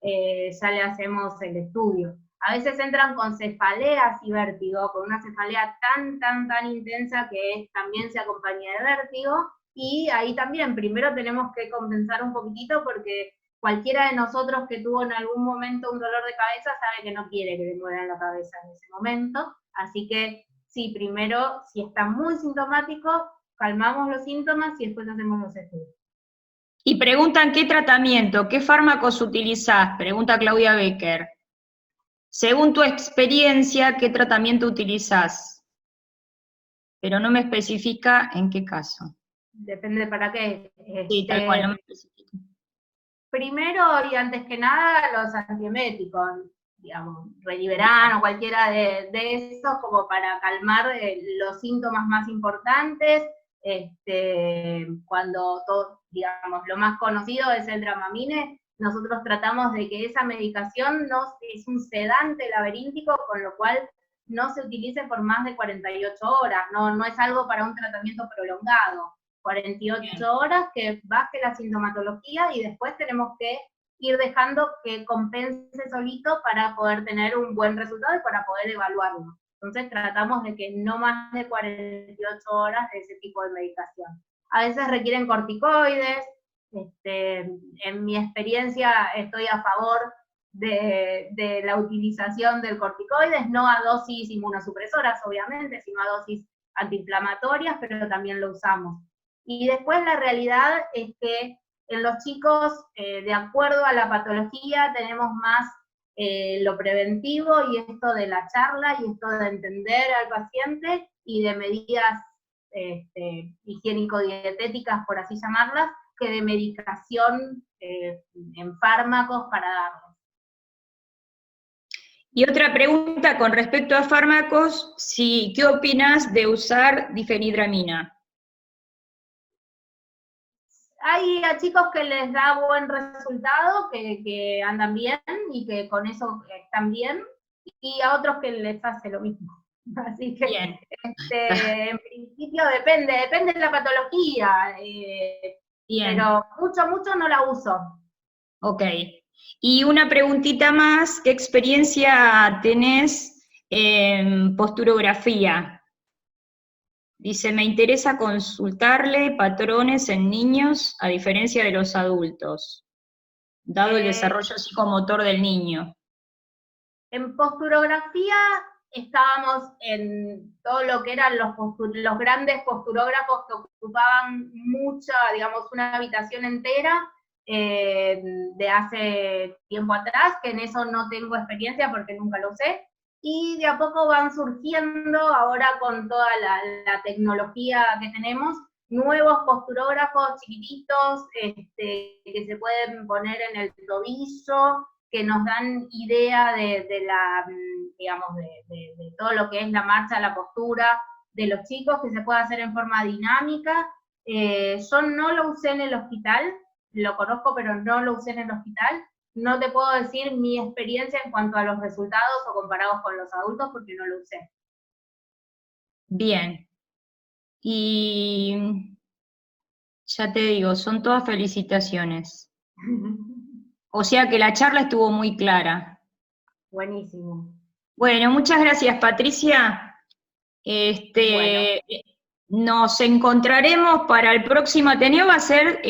ya le hacemos el estudio. A veces entran con cefaleas y vértigo, con una cefalea tan intensa que también se acompaña de vértigo, y ahí también primero tenemos que compensar un poquitito porque cualquiera de nosotros que tuvo en algún momento un dolor de cabeza sabe que no quiere que le muevan la cabeza en ese momento, así que sí, primero, si está muy sintomático, calmamos los síntomas y después hacemos los estudios. Y preguntan qué tratamiento, qué fármacos utilizás, pregunta Claudia Becker. Según tu experiencia, ¿qué tratamiento utilizás? Pero no me especifica en qué caso. Depende para qué. Sí, tal cual, no me especifica. Primero y antes que nada, los antieméticos, digamos, Reliberan o cualquiera de esos, como para calmar los síntomas más importantes. Cuando digamos, lo más conocido es el Dramamine, nosotros tratamos de que esa medicación no es un sedante laberíntico, con lo cual no se utilice por más de 48 horas, no es algo para un tratamiento prolongado. 48 horas que baje la sintomatología y después tenemos que ir dejando que compense solito para poder tener un buen resultado y para poder evaluarlo. Entonces tratamos de que no más de 48 horas de ese tipo de medicación. A veces requieren corticoides, en mi experiencia estoy a favor de la utilización del corticoides, no a dosis inmunosupresoras obviamente, sino a dosis antiinflamatorias, pero también lo usamos. Y después la realidad es que en los chicos, de acuerdo a la patología, tenemos más lo preventivo y esto de la charla y esto de entender al paciente y de medidas higiénico-dietéticas, por así llamarlas, que de medicación en fármacos para darlos. Y otra pregunta con respecto a fármacos, ¿qué opinas de usar difenhidramina? Hay a chicos que les da buen resultado, que andan bien y que con eso están bien, y a otros que les hace lo mismo. Así que, bien. En principio depende de la patología, pero mucho no la uso. Ok. Y una preguntita más, ¿qué experiencia tenés en posturografía? Dice, me interesa consultarle patrones en niños a diferencia de los adultos, dado el desarrollo psicomotor del niño. En posturografía estábamos en todo lo que eran los grandes posturógrafos que ocupaban mucha, digamos, una habitación entera de hace tiempo atrás, que en eso no tengo experiencia porque nunca lo usé. Y de a poco van surgiendo, ahora con toda la tecnología que tenemos, nuevos posturógrafos chiquititos que se pueden poner en el tobillo, que nos dan idea de la, digamos, de todo lo que es la marcha, la postura de los chicos, que se puede hacer en forma dinámica. Yo no lo usé en el hospital, lo conozco, pero no lo usé en el hospital. No te puedo decir mi experiencia en cuanto a los resultados o comparados con los adultos, porque no lo usé. Bien. Y ya te digo, son todas felicitaciones. O sea que la charla estuvo muy clara. Buenísimo. Bueno, muchas gracias, Patricia. Bueno. Nos encontraremos para el próximo Ateneo, va a ser,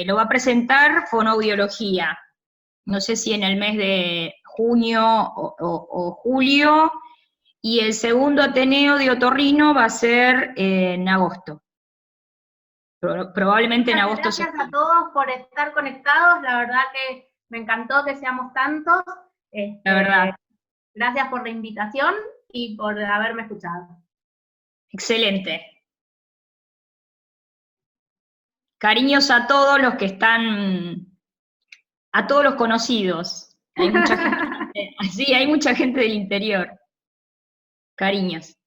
lo va a presentar Fonoaudiología. No sé si en el mes de junio o julio, y el segundo Ateneo de Otorrino va a ser en agosto. Probablemente en agosto. Gracias a todos por estar conectados, la verdad que me encantó que seamos tantos. La verdad. Gracias por la invitación y por haberme escuchado. Excelente. Cariños a todos los que están, a todos los conocidos. Hay mucha gente, sí, hay mucha gente del interior. Cariños.